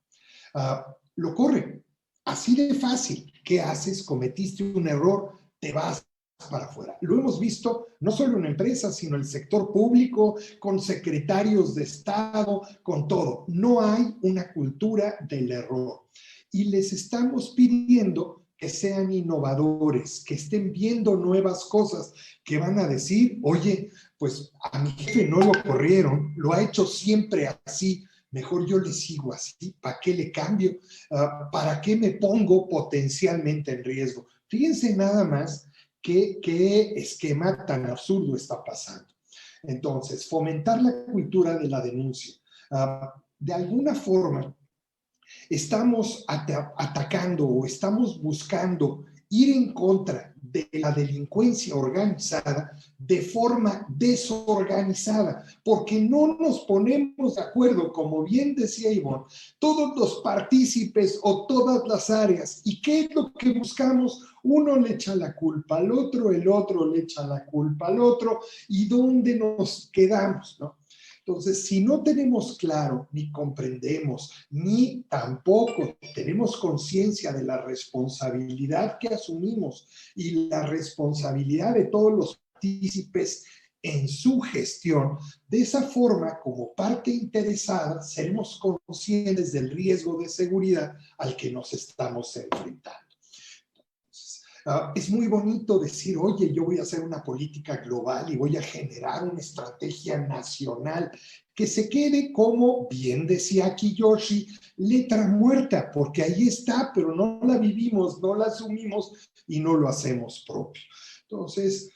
Lo corren. Así de fácil. ¿Qué haces? Cometiste un error, te vas para afuera. Lo hemos visto no solo en empresas, sino en el sector público, con secretarios de Estado, con todo. No hay una cultura del error. Y les estamos pidiendo que sean innovadores, que estén viendo nuevas cosas, que van a decir, oye, pues a mi jefe no lo corrieron, lo ha hecho siempre así, mejor yo le sigo así, ¿para qué le cambio? ¿Para qué me pongo potencialmente en riesgo? Fíjense nada más qué esquema tan absurdo está pasando. Entonces, fomentar la cultura de la denuncia. De alguna forma, estamos atacando o estamos buscando ir en contra de la delincuencia organizada de forma desorganizada, porque no nos ponemos de acuerdo, como bien decía Ivonne, todos los partícipes o todas las áreas. ¿Y qué es lo que buscamos? Uno le echa la culpa al otro, el otro le echa la culpa al otro, ¿y dónde nos quedamos, no? Entonces, si no tenemos claro, ni comprendemos, ni tampoco tenemos conciencia de la responsabilidad que asumimos y la responsabilidad de todos los partícipes en su gestión, de esa forma, como parte interesada, seremos conscientes del riesgo de seguridad al que nos estamos enfrentando. Es muy bonito decir, oye, yo voy a hacer una política global y voy a generar una estrategia nacional que se quede como, bien decía Kiyoshi, letra muerta, porque ahí está, pero no la vivimos, no la asumimos y no lo hacemos propio. Entonces,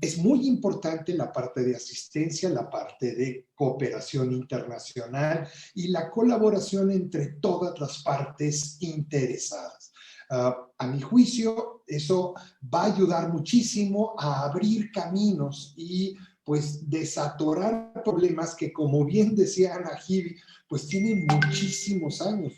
es muy importante la parte de asistencia, la parte de cooperación internacional y la colaboración entre todas las partes interesadas. A mi juicio, eso va a ayudar muchísimo a abrir caminos y pues desatorar problemas que, como bien decía Anahibi, pues tienen muchísimos años.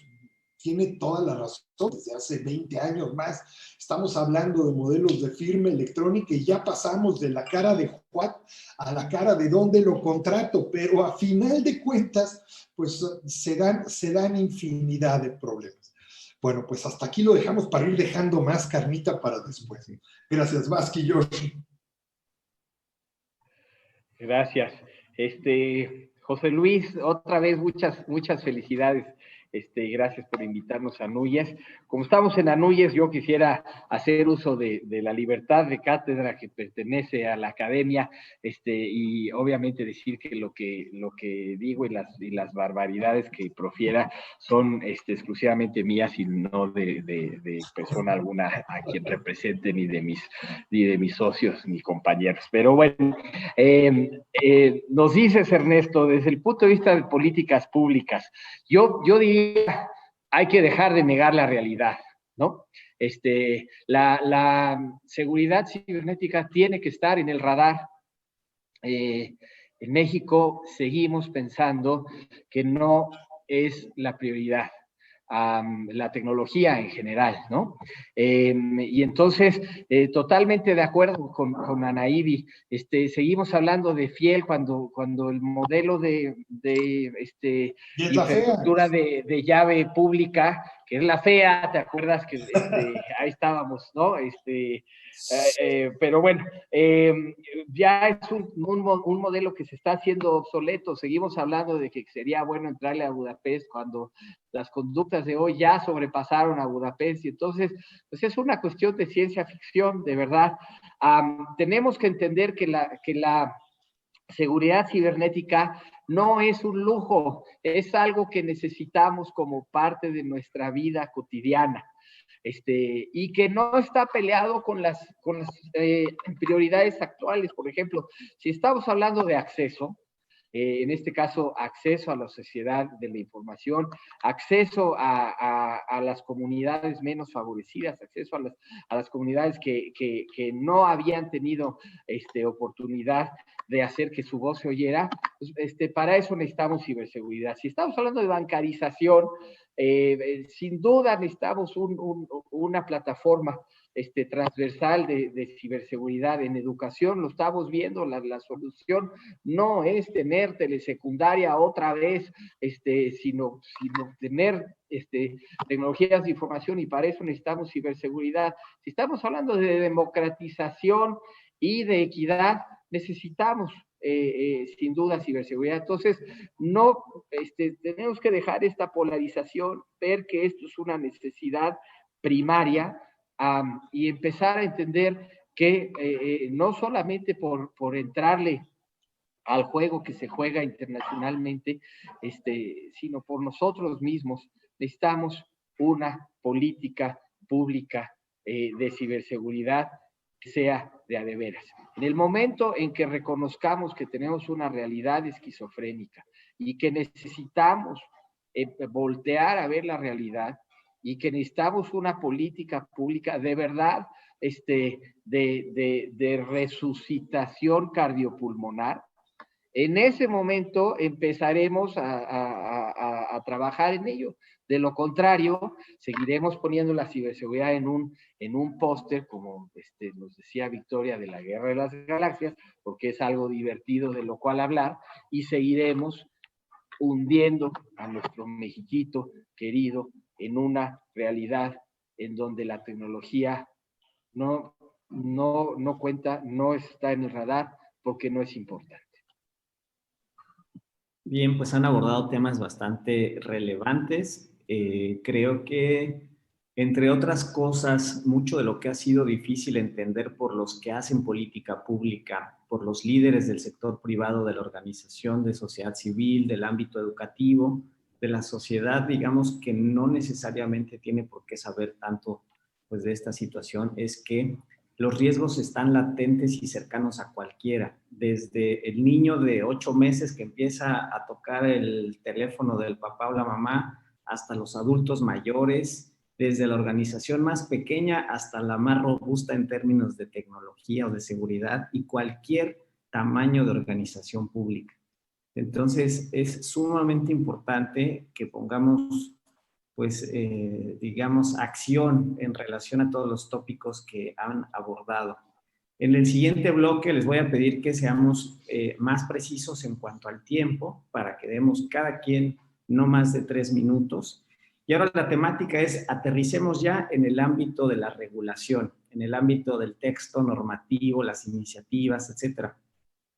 Tiene toda la razón, desde hace 20 años más. Estamos hablando de modelos de firma electrónica y ya pasamos de la cara de Juan a la cara de dónde lo contrato, pero a final de cuentas, pues se dan infinidad de problemas. Bueno, pues hasta aquí lo dejamos para ir dejando más carnita para después. Gracias, Vasqui, Yoshi. Gracias. José Luis, otra vez muchas felicidades. Gracias por invitarnos a Núñez. Como estamos en Anúyez, yo quisiera hacer uso de la libertad de cátedra que pertenece a la academia, y obviamente decir que lo que digo y las barbaridades que profiera son exclusivamente mías y no de persona alguna a quien represente, ni de mis socios ni compañeros. Pero bueno, nos dices, Ernesto, desde el punto de vista de políticas públicas, yo diría, hay que dejar de negar la realidad, ¿no? La seguridad cibernética tiene que estar en el radar. En México seguimos pensando que no es la prioridad. La tecnología en general, ¿no? Y entonces, totalmente de acuerdo con Anaíbi, seguimos hablando de Fiel cuando el modelo de infraestructura de llave pública, que es la FEA, ¿te acuerdas que ahí estábamos, ¿no? Pero bueno, ya es un modelo que se está haciendo obsoleto. Seguimos hablando de que sería bueno entrarle a Budapest cuando las conductas de hoy ya sobrepasaron a Budapest, y entonces pues es una cuestión de ciencia ficción, de verdad. Tenemos que entender que la seguridad cibernética no es un lujo, es algo que necesitamos como parte de nuestra vida cotidiana. Y que no está peleado con las prioridades actuales. Por ejemplo, si estamos hablando de acceso, en este caso, acceso a la sociedad de la información, acceso a las comunidades menos favorecidas, acceso a las comunidades que no habían tenido oportunidad de hacer que su voz se oyera, pues, para eso necesitamos ciberseguridad. Si estamos hablando de bancarización, sin duda necesitamos una plataforma transversal de ciberseguridad. En educación lo estamos viendo, la solución no es tener telesecundaria otra vez, sino tener tecnologías de información, y para eso necesitamos ciberseguridad. Si estamos hablando de democratización y de equidad, necesitamos sin duda ciberseguridad. Entonces, no tenemos que dejar esta polarización, ver que esto es una necesidad primaria, y empezar a entender que no solamente por entrarle al juego que se juega internacionalmente, sino por nosotros mismos, necesitamos una política pública de ciberseguridad que sea de a de veras. En el momento en que reconozcamos que tenemos una realidad esquizofrénica y que necesitamos voltear a ver la realidad, y que necesitamos una política pública de verdad, de resucitación cardiopulmonar, en ese momento empezaremos a trabajar en ello. De lo contrario, seguiremos poniendo la ciberseguridad en un póster, como nos decía Victoria, de la Guerra de las Galaxias, porque es algo divertido de lo cual hablar, y seguiremos hundiendo a nuestro Mexiquito querido en una realidad en donde la tecnología no cuenta, no está en el radar, porque no es importante. Bien, pues han abordado temas bastante relevantes. Creo que, entre otras cosas, mucho de lo que ha sido difícil entender por los que hacen política pública, por los líderes del sector privado, de la organización de sociedad civil, del ámbito educativo, de la sociedad, digamos, que no necesariamente tiene por qué saber tanto pues, de esta situación, es que los riesgos están latentes y cercanos a cualquiera, desde el niño de 8 meses que empieza a tocar el teléfono del papá o la mamá, hasta los adultos mayores, desde la organización más pequeña hasta la más robusta en términos de tecnología o de seguridad, y cualquier tamaño de organización pública. Entonces, es sumamente importante que pongamos pues, digamos, acción en relación a todos los tópicos que han abordado. En el siguiente bloque les voy a pedir que seamos más precisos en cuanto al tiempo, para que demos cada quien no más de 3 minutos. Y ahora la temática es: aterricemos ya en el ámbito de la regulación, en el ámbito del texto normativo, las iniciativas, etcétera.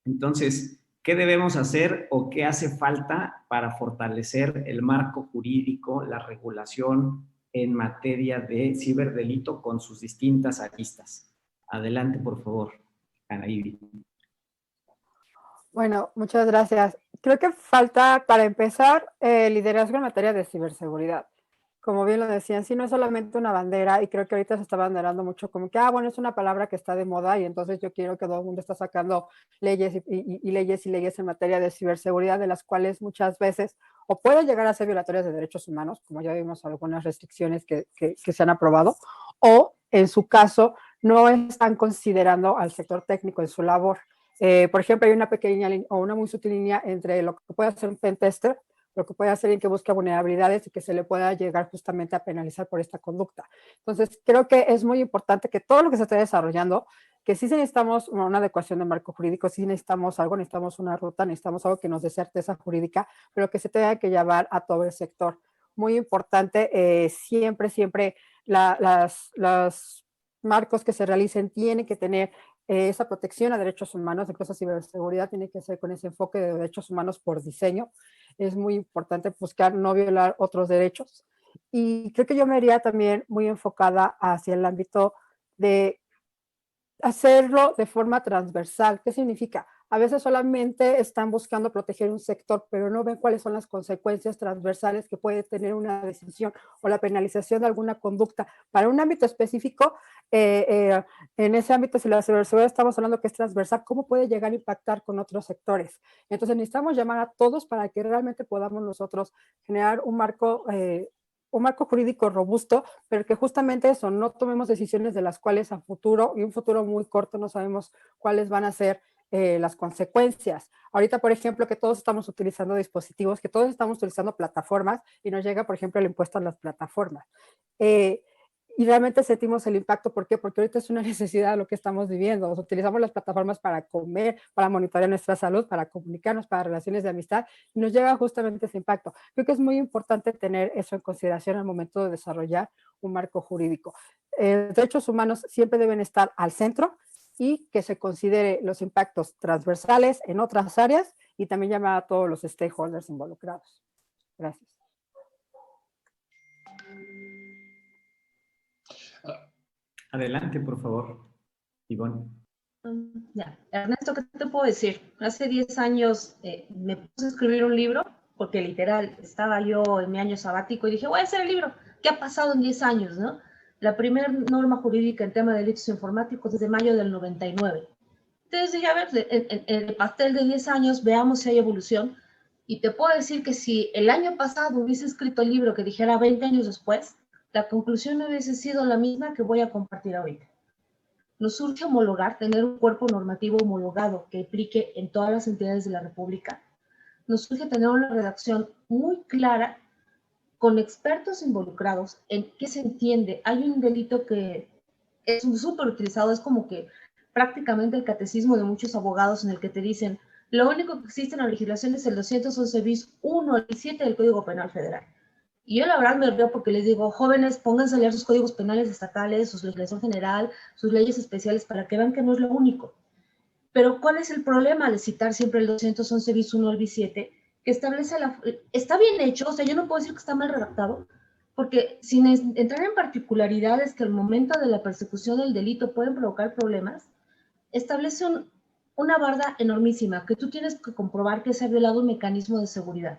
Entonces, ¿Qué debemos hacer o qué hace falta para fortalecer el marco jurídico, la regulación en materia de ciberdelito con sus distintas aristas? Adelante, por favor, Anaíbi. Bueno, muchas gracias. Creo que falta, para empezar, liderazgo en materia de ciberseguridad. Como bien lo decían, sí, no es solamente una bandera, y creo que ahorita se está banderando mucho como que, bueno, es una palabra que está de moda y entonces yo quiero que todo el mundo está sacando leyes y leyes y leyes en materia de ciberseguridad, de las cuales muchas veces o pueden llegar a ser violatorias de derechos humanos, como ya vimos algunas restricciones que se han aprobado, o en su caso no están considerando al sector técnico en su labor. Por ejemplo, hay una pequeña o una muy sutil línea entre lo que puede hacer un pentester, lo que puede hacer alguien que busca vulnerabilidades y que se le pueda llegar justamente a penalizar por esta conducta. Entonces, creo que es muy importante que todo lo que se esté desarrollando, que sí necesitamos una adecuación de marco jurídico, sí necesitamos algo, necesitamos una ruta, necesitamos algo que nos dé certeza jurídica, pero que se tenga que llevar a todo el sector. Muy importante, siempre los marcos que se realicen tienen que tener esa protección a derechos humanos, incluso ciberseguridad tiene que ser con ese enfoque de derechos humanos por diseño. Es muy importante buscar no violar otros derechos. Y creo que yo me iría también muy enfocada hacia el ámbito de hacerlo de forma transversal. ¿Qué significa? A veces solamente están buscando proteger un sector, pero no ven cuáles son las consecuencias transversales que puede tener una decisión o la penalización de alguna conducta para un ámbito específico. En ese ámbito, si la ciberseguridad estamos hablando que es transversal, ¿cómo puede llegar a impactar con otros sectores? Entonces necesitamos llamar a todos para que realmente podamos nosotros generar un marco jurídico robusto, pero que justamente eso, no tomemos decisiones de las cuales a futuro, y un futuro muy corto, no sabemos cuáles van a ser las consecuencias. Ahorita, por ejemplo, que todos estamos utilizando dispositivos, que todos estamos utilizando plataformas y nos llega, por ejemplo, el impuesto a las plataformas. Y realmente sentimos el impacto. ¿Por qué? Porque ahorita es una necesidad lo que estamos viviendo. Utilizamos las plataformas para comer, para monitorear nuestra salud, para comunicarnos, para relaciones de amistad, y nos llega justamente ese impacto. Creo que es muy importante tener eso en consideración al momento de desarrollar un marco jurídico. Derechos humanos siempre deben estar al centro y que se considere los impactos transversales en otras áreas y también llamar a todos los stakeholders involucrados. Gracias. Adelante, por favor, Ivonne. Ya. Ernesto, ¿qué te puedo decir? Hace 10 años me puse a escribir un libro, porque literal estaba yo en mi año sabático y dije, voy a hacer el libro. ¿Qué ha pasado en 10 años, no? La primera norma jurídica en tema de delitos informáticos desde mayo del 99. Entonces dije, a ver, en el pastel de 10 años, veamos si hay evolución. Y te puedo decir que si el año pasado hubiese escrito el libro que dijera 20 años después, la conclusión no hubiese sido la misma que voy a compartir ahorita. Nos urge homologar, tener un cuerpo normativo homologado que aplique en todas las entidades de la República. Nos urge tener una redacción muy clara con expertos involucrados en qué se entiende. Hay un delito que es súper utilizado, es como que prácticamente el catecismo de muchos abogados en el que te dicen, lo único que existe en la legislación es el 211 bis 1 al 7 del Código Penal Federal. Y yo la verdad me río porque les digo, jóvenes, pónganse a leer sus códigos penales estatales, su legislación general, sus leyes especiales, para que vean que no es lo único. Pero ¿cuál es el problema de citar siempre el 211 bis 1 al bis 7? Que establece está bien hecho, o sea, yo no puedo decir que está mal redactado, porque sin entrar en particularidades que al momento de la persecución del delito pueden provocar problemas, establece una barda enormísima que tú tienes que comprobar que se ha violado un mecanismo de seguridad.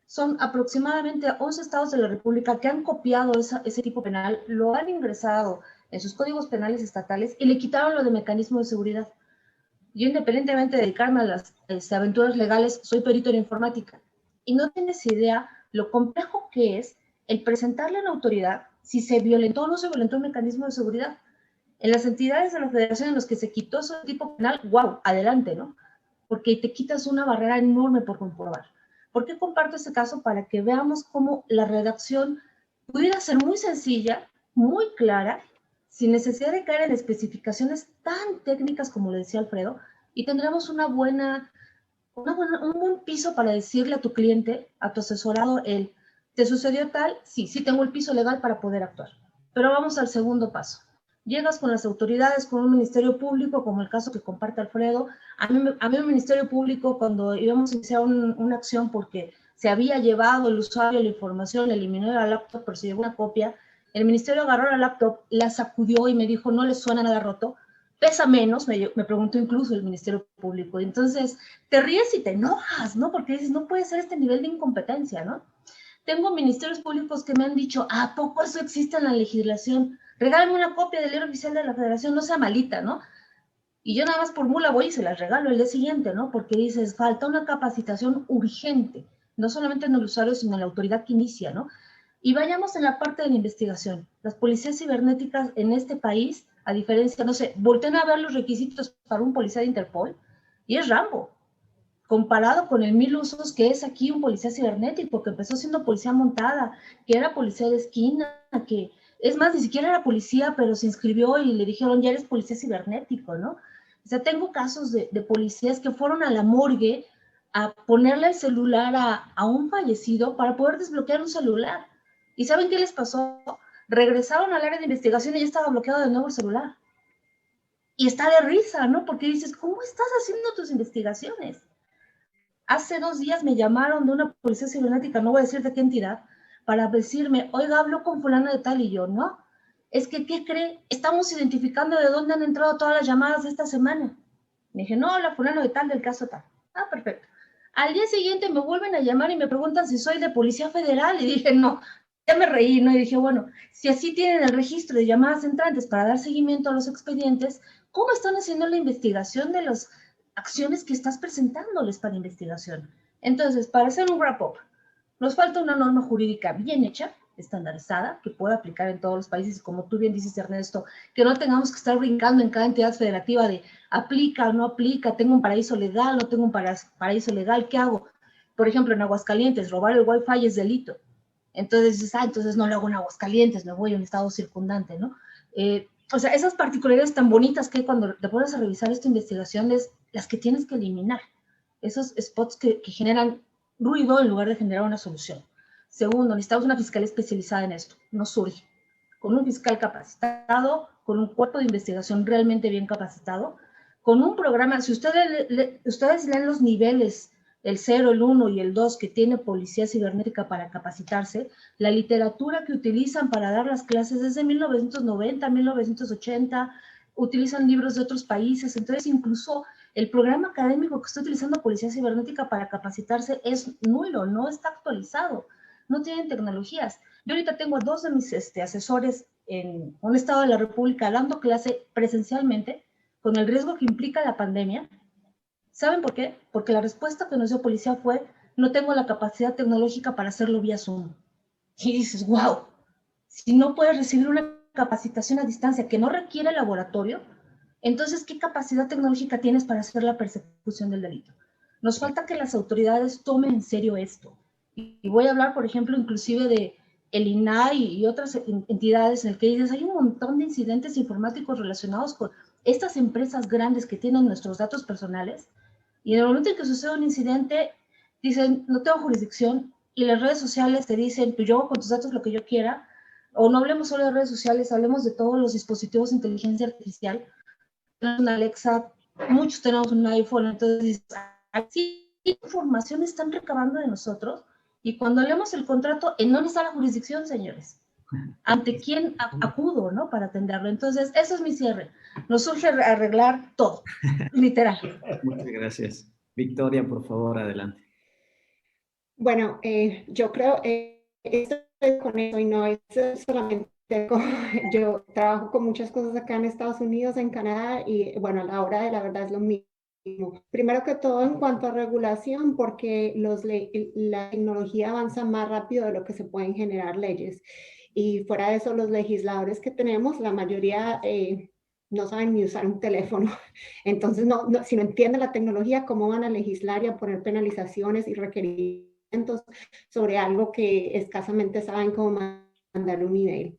Son aproximadamente 11 estados de la República que han copiado ese tipo penal, lo han ingresado en sus códigos penales estatales y le quitaron lo de mecanismo de seguridad. Yo, independientemente de dedicarme a las aventuras legales, soy perito en informática. Y no tienes idea lo complejo que es el presentarle a la autoridad si se violentó o no se violentó un mecanismo de seguridad. En las entidades de la federación en los que se quitó ese tipo penal, wow, adelante, ¿no? Porque te quitas una barrera enorme por comprobar. ¿Por qué comparto este caso? Para que veamos cómo la redacción pudiera ser muy sencilla, muy clara, sin necesidad de caer en especificaciones tan técnicas como le decía Alfredo, y tendremos un buen piso para decirle a tu cliente, a tu asesorado, ¿te sucedió tal? Sí, sí tengo el piso legal para poder actuar. Pero vamos al segundo paso. Llegas con las autoridades, con un ministerio público, como el caso que comparte Alfredo. A mí un ministerio público, cuando íbamos a iniciar una acción porque se había llevado el usuario la información, le eliminó la laptop, pero se llevó una copia, el ministerio agarró la laptop, la sacudió y me dijo, no le suena nada roto, pesa menos, me preguntó incluso el ministerio público. Entonces, te ríes y te enojas, ¿no? Porque dices, no puede ser este nivel de incompetencia, ¿no? Tengo ministerios públicos que me han dicho, ¿a poco eso existe en la legislación? Regálame una copia del libro oficial de la Federación, no sea malita, ¿no? Y yo nada más por mula voy y se las regalo el día siguiente, ¿no? Porque dices, falta una capacitación urgente, no solamente en el usuario, sino en la autoridad que inicia, ¿no? Y vayamos en la parte de la investigación. Las policías cibernéticas en este país, a diferencia, no sé, volteen a ver los requisitos para un policía de Interpol y es Rambo, comparado con el 1000 usos que es aquí un policía cibernético, que empezó siendo policía montada, que era policía de esquina, que es más, ni siquiera era policía, pero se inscribió y le dijeron, ya eres policía cibernético, ¿no? O sea, tengo casos de policías que fueron a la morgue a ponerle el celular a un fallecido para poder desbloquear un celular. ¿Y saben qué les pasó? Regresaron al área de investigación y ya estaba bloqueado de nuevo el celular. Y está de risa, ¿no? Porque dices, ¿cómo estás haciendo tus investigaciones? Hace 2 días me llamaron de una policía cibernética, no voy a decir de qué entidad, para decirme, oiga, hablo con fulano de tal, y yo, no, es que, ¿qué cree? Estamos identificando de dónde han entrado todas las llamadas de esta semana. Me dije, no, la fulano de tal, del caso tal. Ah, perfecto. Al día siguiente me vuelven a llamar y me preguntan si soy de Policía Federal, y dije, no, ya me reí, ¿no? Y dije, bueno, si así tienen el registro de llamadas entrantes para dar seguimiento a los expedientes, ¿cómo están haciendo la investigación de las acciones que estás presentándoles para investigación? Entonces, para hacer un wrap-up, nos falta una norma jurídica bien hecha, estandarizada, que pueda aplicar en todos los países, y como tú bien dices, Ernesto, que no tengamos que estar brincando en cada entidad federativa de aplica o no aplica, tengo un paraíso legal, no tengo un paraíso legal, ¿qué hago? Por ejemplo, en Aguascalientes, robar el Wi-Fi es delito. Entonces dices, entonces no lo hago en Aguascalientes, me voy a un estado circundante, ¿no? O sea, esas particularidades tan bonitas que cuando te pones a revisar esta investigación es las que tienes que eliminar. Esos spots que generan ruido en lugar de generar una solución. Segundo, necesitamos una fiscalía especializada en esto. No surge. Con un fiscal capacitado, con un cuerpo de investigación realmente bien capacitado, con un programa, si ustedes leen los niveles, el 0, el 1 y el 2 que tiene Policía Cibernética para capacitarse, la literatura que utilizan para dar las clases es de 1990, 1980, utilizan libros de otros países, entonces incluso el programa académico que está utilizando Policía Cibernética para capacitarse es nulo, no está actualizado, no tienen tecnologías. Yo ahorita tengo a 2 de mis asesores en un estado de la República dando clase presencialmente con el riesgo que implica la pandemia. ¿Saben por qué? Porque la respuesta que nos dio policía fue, no tengo la capacidad tecnológica para hacerlo vía Zoom. Y dices, wow, si no puedes recibir una capacitación a distancia que no requiere laboratorio, entonces, ¿qué capacidad tecnológica tienes para hacer la persecución del delito? Nos falta que las autoridades tomen en serio esto. Y voy a hablar, por ejemplo, inclusive de el INAI y otras entidades en el que dices, hay un montón de incidentes informáticos relacionados con estas empresas grandes que tienen nuestros datos personales, y en el momento en que sucede un incidente, dicen, no tengo jurisdicción, y las redes sociales te dicen, pues yo hago con tus datos lo que yo quiera, o no hablemos solo de redes sociales, hablemos de todos los dispositivos de inteligencia artificial. Tenemos una Alexa, muchos tenemos un iPhone, entonces, así información están recabando de nosotros, y cuando leemos el contrato, ¿en dónde está la jurisdicción, señores? ¿Ante quién acudo, no? Para atenderlo. Entonces, eso es mi cierre. Nos surge arreglar todo, literal. Muchas gracias. Victoria, por favor, adelante. Bueno, yo creo, estoy con eso y no es solamente, yo trabajo con muchas cosas acá en Estados Unidos, en Canadá, y bueno, a la hora de la verdad es lo mismo. Primero que todo en cuanto a regulación, porque la tecnología avanza más rápido de lo que se pueden generar leyes. Y fuera de eso, los legisladores que tenemos, la mayoría no saben ni usar un teléfono. Entonces, si no entienden la tecnología, ¿cómo van a legislar y a poner penalizaciones y requerimientos sobre algo que escasamente saben cómo mandar un email?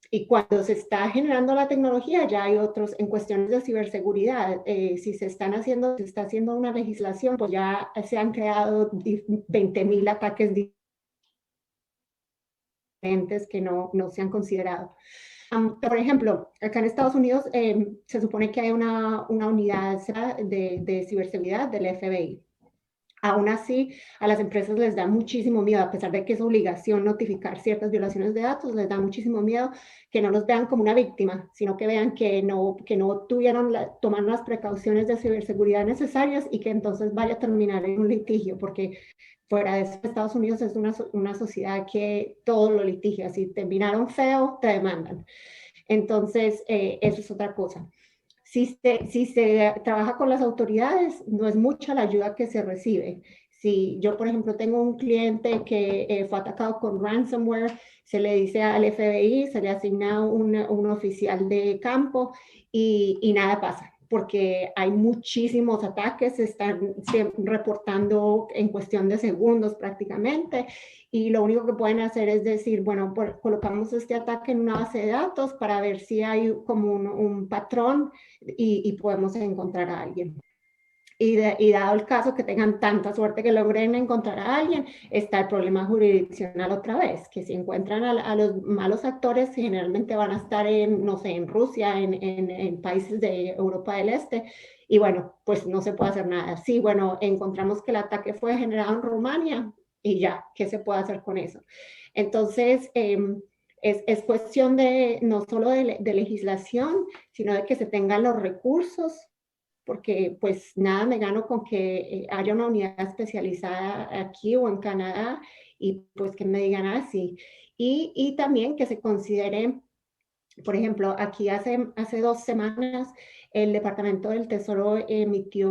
Y cuando se está generando la tecnología, ya hay otros, en cuestiones de ciberseguridad, si se está haciendo una legislación, pues ya se han creado 20,000 ataques diferentes que no se han considerado. Por ejemplo, acá en Estados Unidos se supone que hay una unidad de ciberseguridad del FBI. Aún así, a las empresas les da muchísimo miedo, a pesar de que es obligación notificar ciertas violaciones de datos, les da muchísimo miedo que no los vean como una víctima, sino que vean que no tomaron las precauciones de ciberseguridad necesarias y que entonces vaya a terminar en un litigio, porque fuera de eso, Estados Unidos es una sociedad que todo lo litigia. Si te miraron feo, te demandan. Entonces, eso es otra cosa. Si se trabaja con las autoridades, no es mucha la ayuda que se recibe. Si yo, por ejemplo, tengo un cliente que fue atacado con ransomware, se le dice al FBI, se le asigna un oficial de campo y nada pasa, porque hay muchísimos ataques, se están reportando en cuestión de segundos prácticamente, y lo único que pueden hacer es decir, bueno, colocamos este ataque en una base de datos para ver si hay como un patrón y podemos encontrar a alguien. Y dado el caso que tengan tanta suerte que logren encontrar a alguien, está el problema jurisdiccional otra vez, que si encuentran a los malos actores, generalmente van a estar no sé, en Rusia, en países de Europa del Este, y bueno, pues no se puede hacer nada. Sí, bueno, encontramos que el ataque fue generado en Rumania, y ya, ¿qué se puede hacer con eso? Entonces, es cuestión no solo de legislación, sino de que se tengan los recursos, porque pues nada me gano con que haya una unidad especializada aquí o en Canadá y pues que me digan así. Y también que se considere, por ejemplo, aquí hace 2 semanas el Departamento del Tesoro emitió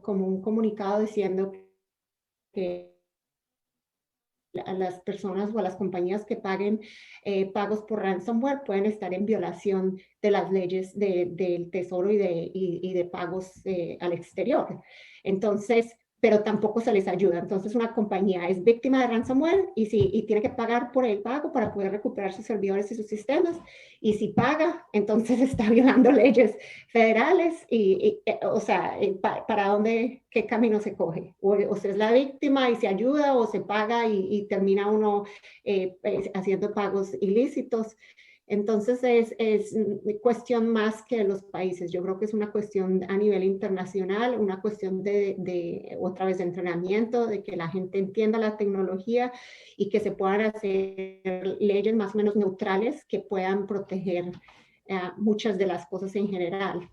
como un comunicado diciendo que a las personas o a las compañías que paguen pagos por ransomware pueden estar en violación de las leyes del Tesoro y de pagos al exterior. Entonces, pero tampoco se les ayuda. Entonces, una compañía es víctima de ransomware y tiene que pagar por el pago para poder recuperar sus servidores y sus sistemas. Y si paga, entonces está violando leyes federales o sea, ¿para dónde, qué camino se coge? O se es la víctima y se ayuda, o se paga y termina uno haciendo pagos ilícitos. Entonces es cuestión más que los países. Yo creo que es una cuestión a nivel internacional, una cuestión otra vez de entrenamiento, de que la gente entienda la tecnología y que se puedan hacer leyes más o menos neutrales que puedan proteger muchas de las cosas en general.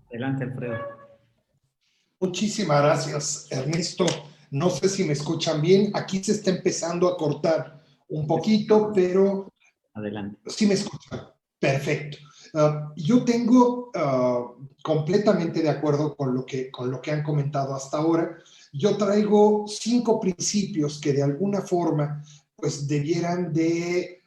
Adelante, Alfredo. Muchísimas gracias, Ernesto. No sé si me escuchan bien. Aquí se está empezando a cortar un poquito, pero adelante. Sí me escuchan. Perfecto. Yo tengo completamente de acuerdo con lo que han comentado hasta ahora. Yo traigo 5 principios que de alguna forma pues debieran de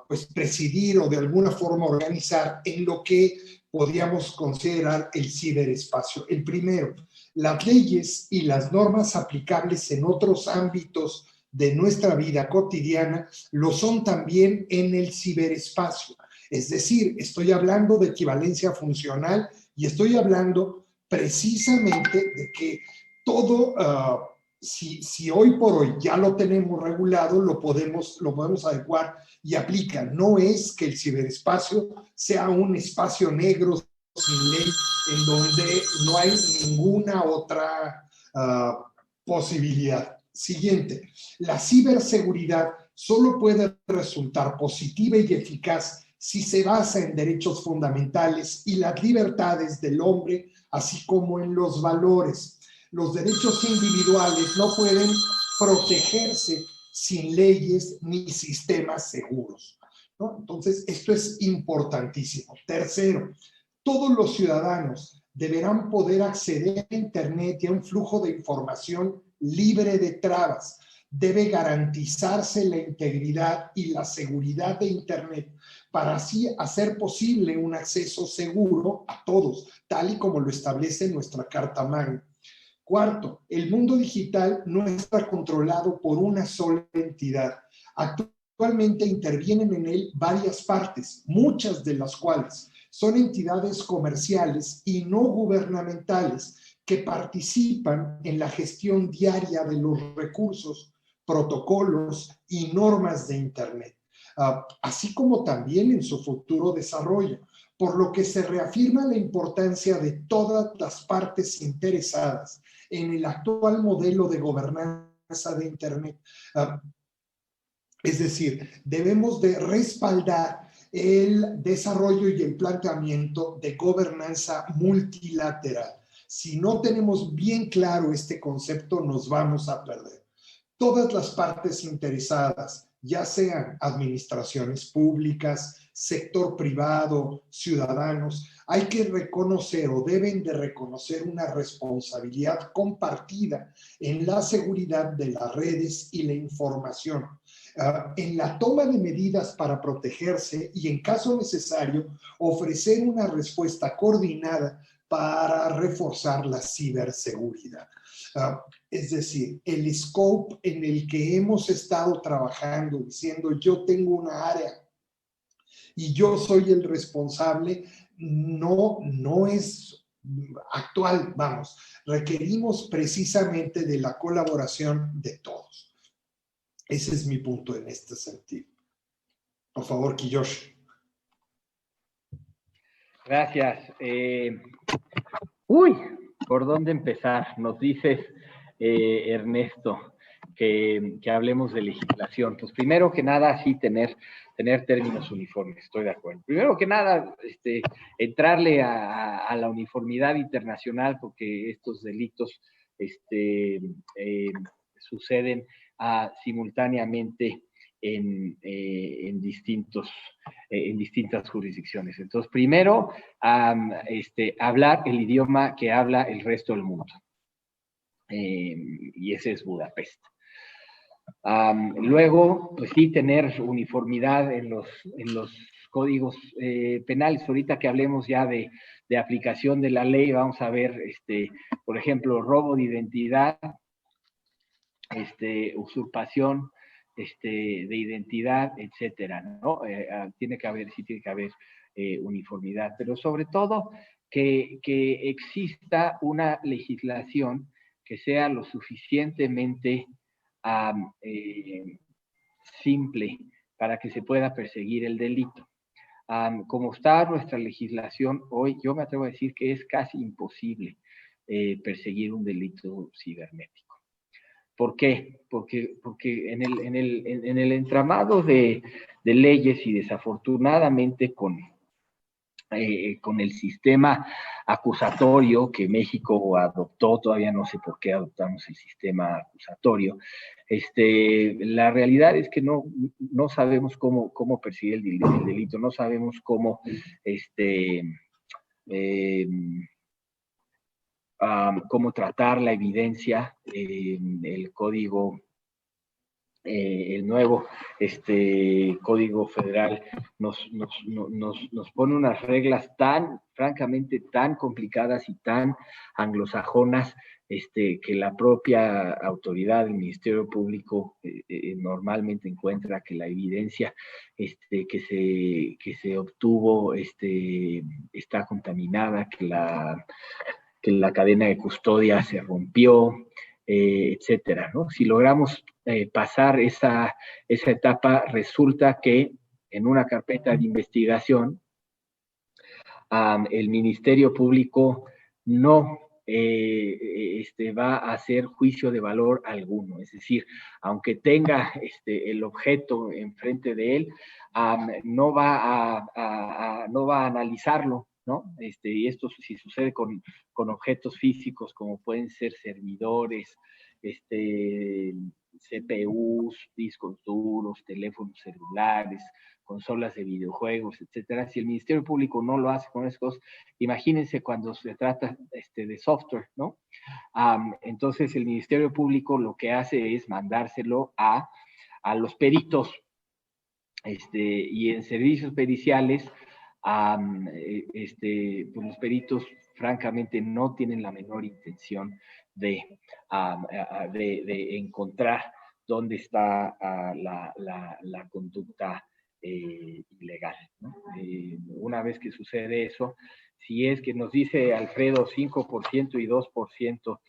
pues presidir o de alguna forma organizar en lo que podríamos considerar el ciberespacio. El primero, las leyes y las normas aplicables en otros ámbitos de nuestra vida cotidiana lo son también en el ciberespacio. Es decir, estoy hablando de equivalencia funcional y estoy hablando precisamente de que todo, si hoy por hoy ya lo tenemos regulado, lo podemos adecuar y aplicar. No es que el ciberespacio sea un espacio negro sin ley en donde no hay ninguna otra posibilidad. Siguiente, la ciberseguridad solo puede resultar positiva y eficaz si se basa en derechos fundamentales y las libertades del hombre, así como en los valores. Los derechos individuales no pueden protegerse sin leyes ni sistemas seguros, ¿no? Entonces, esto es importantísimo. Tercero, todos los ciudadanos deberán poder acceder a Internet y a un flujo de información libre de trabas. Debe garantizarse la integridad y la seguridad de Internet para así hacer posible un acceso seguro a todos, tal y como lo establece nuestra Carta Magna. Cuarto, el mundo digital no está controlado por una sola entidad. Actualmente intervienen en él varias partes, muchas de las cuales son entidades comerciales y no gubernamentales que participan en la gestión diaria de los recursos protocolos y normas de Internet, así como también en su futuro desarrollo, por lo que se reafirma la importancia de todas las partes interesadas en el actual modelo de gobernanza de Internet. Es decir, debemos de respaldar el desarrollo y el planteamiento de gobernanza multilateral. Si no tenemos bien claro este concepto, nos vamos a perder. Todas las partes interesadas, ya sean administraciones públicas, sector privado, ciudadanos, hay que reconocer o deben de reconocer una responsabilidad compartida en la seguridad de las redes y la información, en la toma de medidas para protegerse y, en caso necesario, ofrecer una respuesta coordinada para reforzar la ciberseguridad. Es decir, el scope en el que hemos estado trabajando, diciendo yo tengo una área y yo soy el responsable, no es actual, vamos. Requerimos precisamente de la colaboración de todos. Ese es mi punto en este sentido. Por favor, Kiyoshi. Gracias. ¿Por dónde empezar? Nos dices, Ernesto, que hablemos de legislación. Pues primero que nada, sí, tener términos uniformes, estoy de acuerdo. Primero que nada, entrarle a la uniformidad internacional, porque estos delitos suceden simultáneamente en distintas jurisdicciones. Entonces, primero, hablar el idioma que habla el resto del mundo. Y ese es Budapest. Luego, pues sí, tener uniformidad en los códigos penales. Ahorita que hablemos ya de aplicación de la ley, vamos a ver, por ejemplo, robo de identidad, usurpación de identidad, etcétera, ¿no? Tiene que haber uniformidad, pero sobre todo que exista una legislación que sea lo suficientemente simple para que se pueda perseguir el delito. Como está nuestra legislación hoy, yo me atrevo a decir que es casi imposible perseguir un delito cibernético. ¿Por qué? Porque en el entramado de leyes y desafortunadamente con el sistema acusatorio que México adoptó, todavía no sé por qué adoptamos el sistema acusatorio, la realidad es que no sabemos cómo perseguir el delito, no sabemos cómo cómo tratar la evidencia. El código, el nuevo Código Federal nos pone unas reglas francamente tan complicadas y tan anglosajonas, que la propia autoridad del Ministerio Público normalmente encuentra que la evidencia que se obtuvo está contaminada, que la cadena de custodia se rompió, etcétera, ¿no? Si logramos pasar esa etapa, resulta que en una carpeta de investigación el Ministerio Público no va a hacer juicio de valor alguno, es decir, aunque tenga el objeto enfrente de él, no va a analizarlo, ¿no? Y esto si sucede con objetos físicos como pueden ser servidores, CPUs, discos duros, teléfonos celulares, consolas de videojuegos, etcétera. Si el Ministerio Público no lo hace con esas cosas, imagínense cuando se trata de software, ¿no? Entonces el Ministerio Público lo que hace es mandárselo a los peritos, y en servicios periciales, pues los peritos francamente no tienen la menor intención de encontrar dónde está la conducta ilegal, ¿no? Una vez que sucede eso, si es que nos dice Alfredo 5% y 2%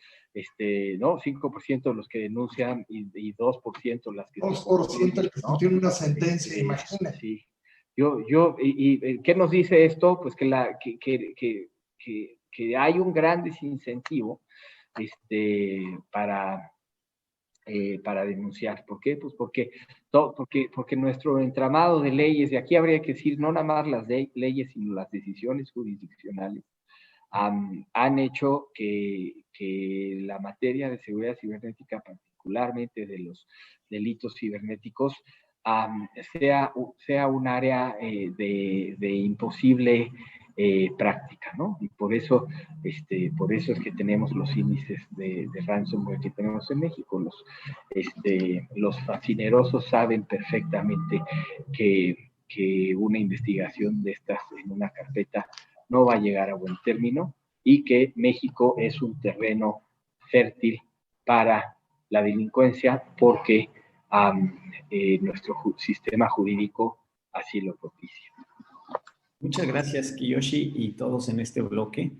¿no? 5% los que denuncian y 2% las que... 2% el que ¿no? tiene una sentencia, imagínate. Sí. ¿Qué nos dice esto? Pues que hay un gran desincentivo para denunciar. ¿Por qué? Pues porque nuestro entramado de leyes, y aquí habría que decir no nada más las leyes, sino las decisiones jurisdiccionales, han hecho que la materia de seguridad cibernética, particularmente de los delitos cibernéticos, sea un área de imposible práctica, ¿no? Y por eso es que tenemos los índices de ransomware que tenemos en México. Los fascinerosos saben perfectamente que una investigación de estas en una carpeta no va a llegar a buen término y que México es un terreno fértil para la delincuencia porque nuestro sistema jurídico así lo propicia. Muchas gracias, Kiyoshi, y todos en este bloque.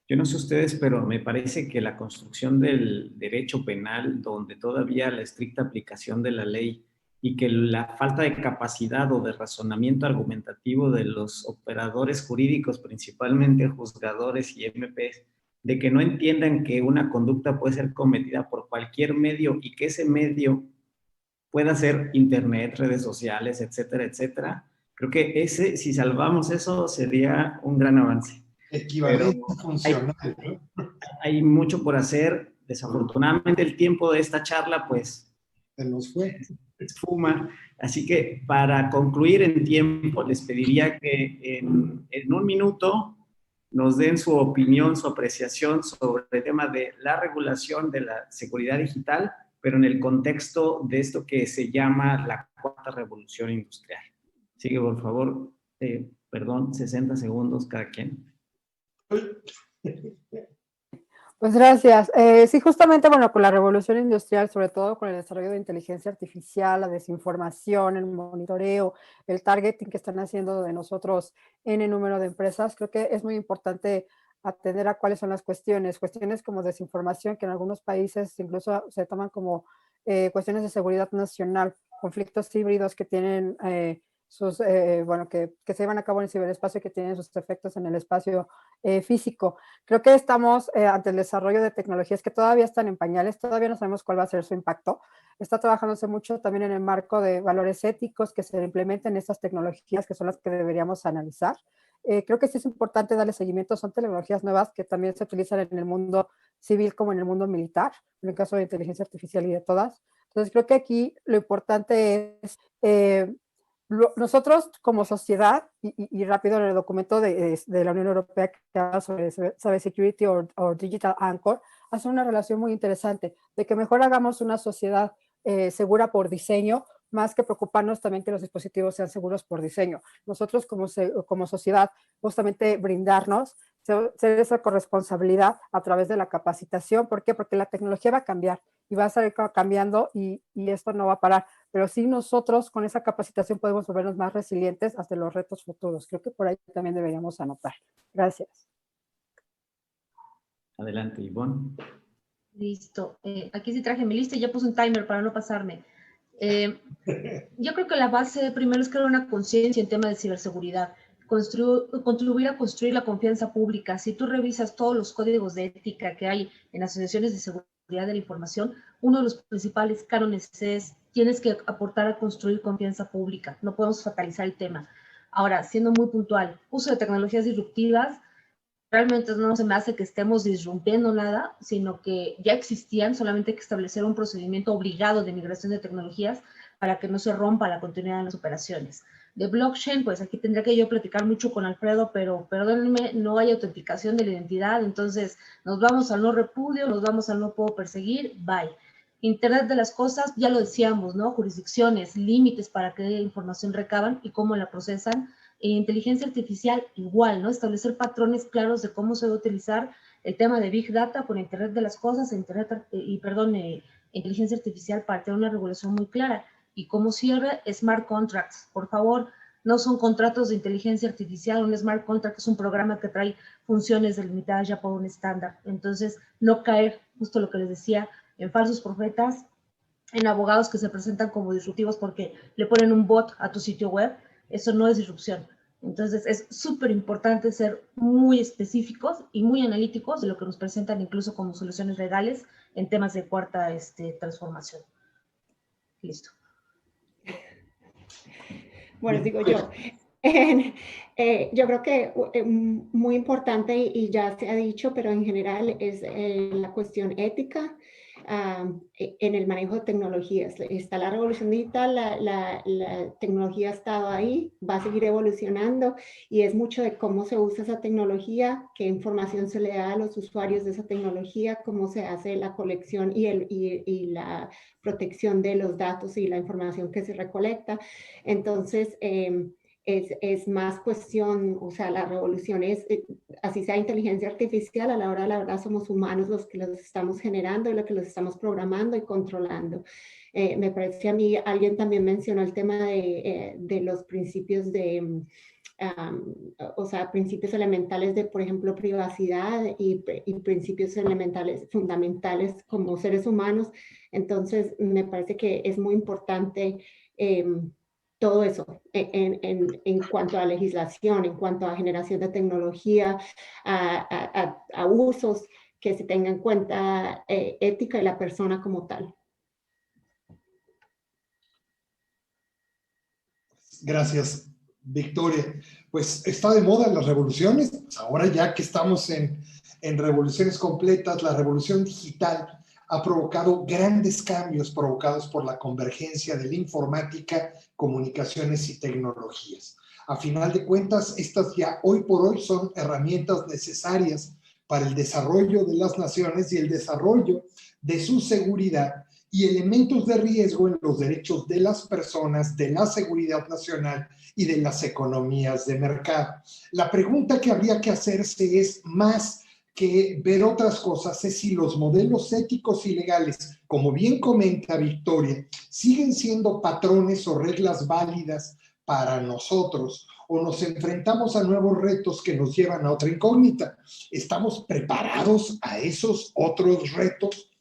Yo no sé ustedes, pero me parece que la construcción del derecho penal, donde todavía la estricta aplicación de la ley y que la falta de capacidad o de razonamiento argumentativo de los operadores jurídicos, principalmente juzgadores y MPs, de que no entiendan que una conducta puede ser cometida por cualquier medio y que ese medio pueda ser internet, redes sociales, etcétera, etcétera. Creo que si salvamos eso, sería un gran avance. Equivalente funcional, ¿no? Hay mucho por hacer. Desafortunadamente, el tiempo de esta charla, pues, se nos fue. Esfuma. Así que, para concluir en tiempo, les pediría que en un minuto nos den su opinión, su apreciación sobre el tema de la regulación de la seguridad digital, pero en el contexto de esto que se llama la cuarta revolución industrial. Así que, por favor, 60 segundos cada quien. Pues gracias. Sí, justamente, bueno, con la revolución industrial, sobre todo con el desarrollo de inteligencia artificial, la desinformación, el monitoreo, el targeting que están haciendo de nosotros en el número de empresas, creo que es muy importante atender a cuáles son las cuestiones como desinformación, que en algunos países incluso se toman como cuestiones de seguridad nacional, conflictos híbridos que tienen que se llevan a cabo en el ciberespacio y que tienen sus efectos en el espacio físico. Creo que estamos ante el desarrollo de tecnologías que todavía están en pañales, todavía no sabemos cuál va a ser su impacto. Está trabajándose mucho también en el marco de valores éticos que se implementen estas tecnologías, que son las que deberíamos analizar. Creo que sí es importante darle seguimiento, son tecnologías nuevas que también se utilizan en el mundo civil como en el mundo militar, en el caso de inteligencia artificial y de todas. Entonces creo que aquí lo importante es nosotros como sociedad, y rápido en el documento de la Unión Europea que habla sobre Cybersecurity o Digital Anchor, hace una relación muy interesante de que mejor hagamos una sociedad segura por diseño, más que preocuparnos también que los dispositivos sean seguros por diseño. Nosotros como sociedad, justamente brindarnos, ser esa corresponsabilidad a través de la capacitación. ¿Por qué? Porque la tecnología va a cambiar y va a seguir cambiando y esto no va a parar. Pero sí nosotros con esa capacitación podemos volvernos más resilientes hasta los retos futuros. Creo que por ahí también deberíamos anotar. Gracias. Adelante, Ivonne. Listo. Aquí sí traje mi lista y ya puse un timer para no pasarme. Yo creo que la base primero es crear una conciencia en tema de ciberseguridad, contribuir a construir la confianza pública. Si tú revisas todos los códigos de ética que hay en asociaciones de seguridad de la información, uno de los principales cánones es tienes que aportar a construir confianza pública. No podemos fatalizar el tema. Ahora, siendo muy puntual, uso de tecnologías disruptivas, realmente no se me hace que estemos disrumpiendo nada, sino que ya existían, solamente hay que establecer un procedimiento obligado de migración de tecnologías para que no se rompa la continuidad de las operaciones. De blockchain, pues aquí tendría que yo platicar mucho con Alfredo, pero perdónenme, no hay autenticación de la identidad, entonces nos vamos al no repudio, nos vamos al no puedo perseguir, bye. Internet de las cosas, ya lo decíamos, ¿no? Jurisdicciones, límites para qué información recaban y cómo la procesan. Inteligencia artificial igual, ¿no? Establecer patrones claros de cómo se va a utilizar el tema de Big Data con Internet de las cosas, inteligencia artificial para tener una regulación muy clara. Y como cierre, Smart Contracts. Por favor, no son contratos de inteligencia artificial. Un smart contract es un programa que trae funciones delimitadas ya por un estándar. Entonces, no caer, justo lo que les decía, en falsos profetas, en abogados que se presentan como disruptivos porque le ponen un bot a tu sitio web. Eso no es disrupción. Entonces, es súper importante ser muy específicos y muy analíticos de lo que nos presentan incluso como soluciones legales en temas de cuarta transformación. Listo. Bueno, digo yo. Yo creo que muy importante, y ya se ha dicho, pero en general es la cuestión ética en el manejo de tecnologías. Está la revolución digital, la tecnología ha estado ahí, va a seguir evolucionando, y es mucho de cómo se usa esa tecnología, qué información se le da a los usuarios de esa tecnología, cómo se hace la colección y la protección de los datos y la información que se recolecta. Entonces, es más cuestión, o sea, la revolución es, así sea inteligencia artificial, a la hora de la verdad somos humanos los que los estamos generando y los que los estamos programando y controlando. Me parece a mí, alguien también mencionó el tema de los principios de, o sea, principios elementales de, por ejemplo, privacidad y principios elementales fundamentales como seres humanos. Entonces, me parece que es muy importante todo eso en cuanto a legislación, en cuanto a generación de tecnología, a usos, que se tenga en cuenta ética y la persona como tal. Gracias, Victoria. Pues está de moda las revoluciones. Ahora ya que estamos en revoluciones completas, la revolución digital ha provocado grandes cambios provocados por la convergencia de la informática, comunicaciones y tecnologías. A final de cuentas, estas ya hoy por hoy son herramientas necesarias para el desarrollo de las naciones y el desarrollo de su seguridad y elementos de riesgo en los derechos de las personas, de la seguridad nacional y de las economías de mercado. La pregunta que habría que hacerse es más que ver otras cosas, es si los modelos éticos y legales, como bien comenta Victoria, siguen siendo patrones o reglas válidas para nosotros, o nos enfrentamos a nuevos retos que nos llevan a otra incógnita. ¿Estamos preparados a esos otros retos?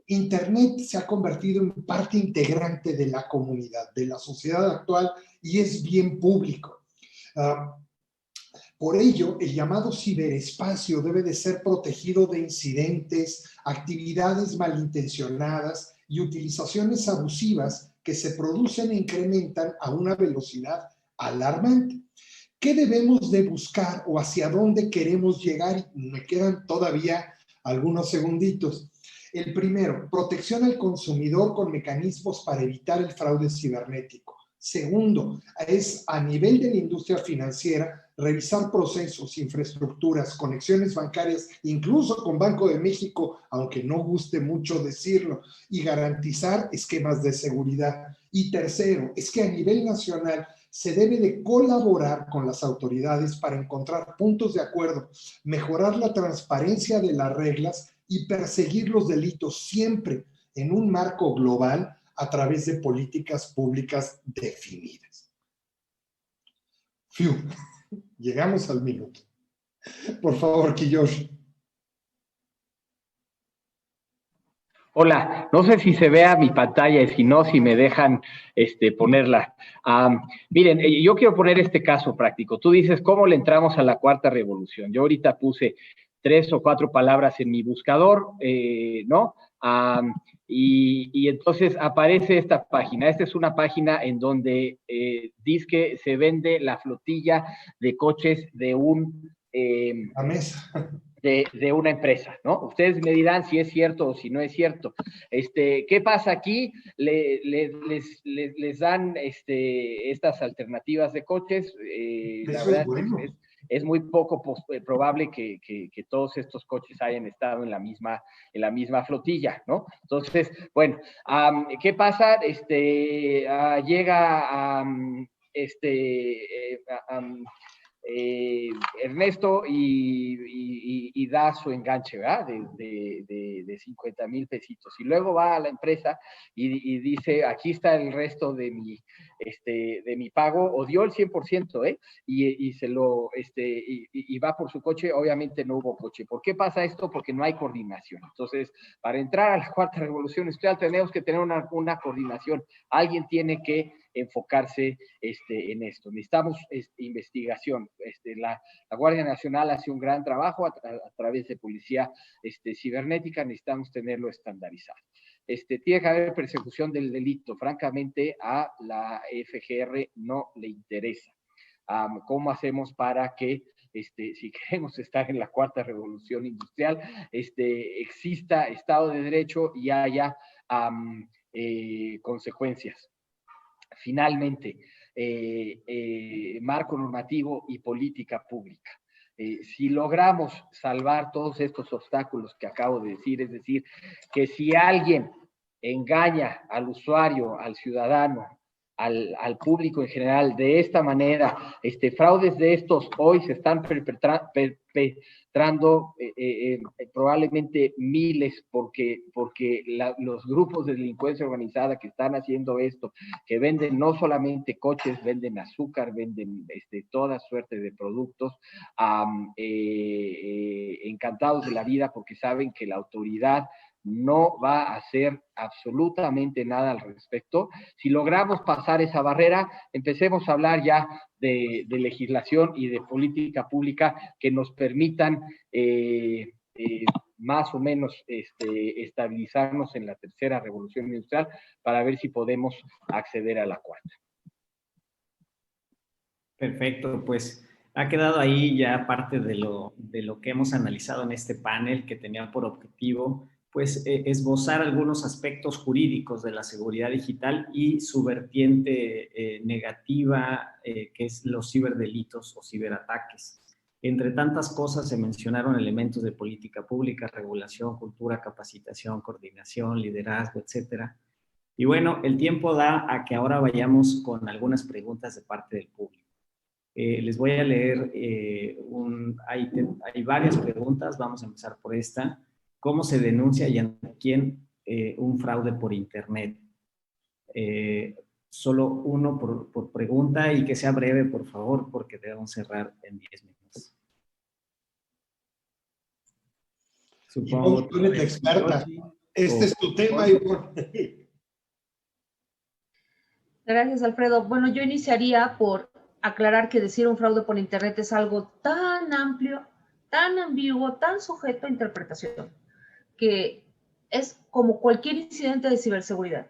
Internet se ha convertido en parte integrante de la comunidad, de la sociedad actual, y es bien público. Por ello, el llamado ciberespacio debe de ser protegido de incidentes, actividades malintencionadas y utilizaciones abusivas que se producen e incrementan a una velocidad alarmante. ¿Qué debemos de buscar o hacia dónde queremos llegar? Me quedan todavía algunos segunditos. El primero, protección al consumidor con mecanismos para evitar el fraude cibernético. Segundo, es a nivel de la industria financiera revisar procesos, infraestructuras, conexiones bancarias, incluso con Banco de México, aunque no guste mucho decirlo, y garantizar esquemas de seguridad. Y tercero, es que a nivel nacional se debe de colaborar con las autoridades para encontrar puntos de acuerdo, mejorar la transparencia de las reglas y perseguir los delitos siempre en un marco global a través de políticas públicas definidas. Fiu, llegamos al minuto. Por favor, Kiyoshi. Hola, no sé si se vea mi pantalla y si no, si me dejan ponerla. Miren, yo quiero poner este caso práctico. Tú dices, ¿cómo le entramos a la cuarta revolución? Yo ahorita puse 3 o 4 palabras en mi buscador, ¿no? Y entonces aparece esta página. Esta es una página en donde dice que se vende la flotilla de coches de un... La mesa. De una empresa, ¿no? Ustedes me dirán si es cierto o si no es cierto. ¿Qué pasa aquí? Les dan estas alternativas de coches. La verdad es muy poco probable que todos estos coches hayan estado en la misma flotilla, ¿no? Entonces, bueno, ¿qué pasa? Llega Ernesto y da su enganche, ¿verdad? De 50,000 pesitos. Y luego va a la empresa y dice, aquí está el resto de de mi pago, o dio el 100%, y se lo, y va por su coche. Obviamente no hubo coche. ¿Por qué pasa esto? Porque no hay coordinación. Entonces, para entrar a la cuarta revolución industrial tenemos que tener una coordinación. Alguien tiene que enfocarse en esto. Necesitamos investigación. La Guardia Nacional hace un gran trabajo a través de policía cibernética. Necesitamos tenerlo estandarizado. Tiene que haber persecución del delito. Francamente, a la FGR no le interesa. ¿Cómo hacemos para que, si queremos estar en la cuarta revolución industrial, exista Estado de Derecho y haya consecuencias? Finalmente, marco normativo y política pública. Si logramos salvar todos estos obstáculos que acabo de decir, es decir, que si alguien engaña al usuario, al ciudadano, al público en general de esta manera, fraudes de estos hoy se están perpetrando probablemente miles, porque los grupos de delincuencia organizada que están haciendo esto, que venden no solamente coches, venden azúcar, venden toda suerte de productos, encantados de la vida porque saben que la autoridad no va a hacer absolutamente nada al respecto. Si logramos pasar esa barrera, empecemos a hablar ya de legislación y de política pública que nos permitan más o menos estabilizarnos en la tercera revolución industrial para ver si podemos acceder a la cuarta. Perfecto, pues ha quedado ahí ya parte de lo que hemos analizado en este panel, que tenía por objetivo pues esbozar algunos aspectos jurídicos de la seguridad digital y su vertiente negativa, que es los ciberdelitos o ciberataques. Entre tantas cosas se mencionaron elementos de política pública, regulación, cultura, capacitación, coordinación, liderazgo, etcétera. Y bueno, el tiempo da a que ahora vayamos con algunas preguntas de parte del público. Les voy a leer, hay varias preguntas, vamos a empezar por esta. ¿Cómo se denuncia y ante quién un fraude por Internet? Solo uno por pregunta y que sea breve, por favor, porque debemos cerrar en 10 minutos. Supongo que tú eres la experta. Este es tu tema, Ivonne. Gracias, Alfredo. Bueno, yo iniciaría por aclarar que decir un fraude por Internet es algo tan amplio, tan ambiguo, tan sujeto a interpretación, que es como cualquier incidente de ciberseguridad,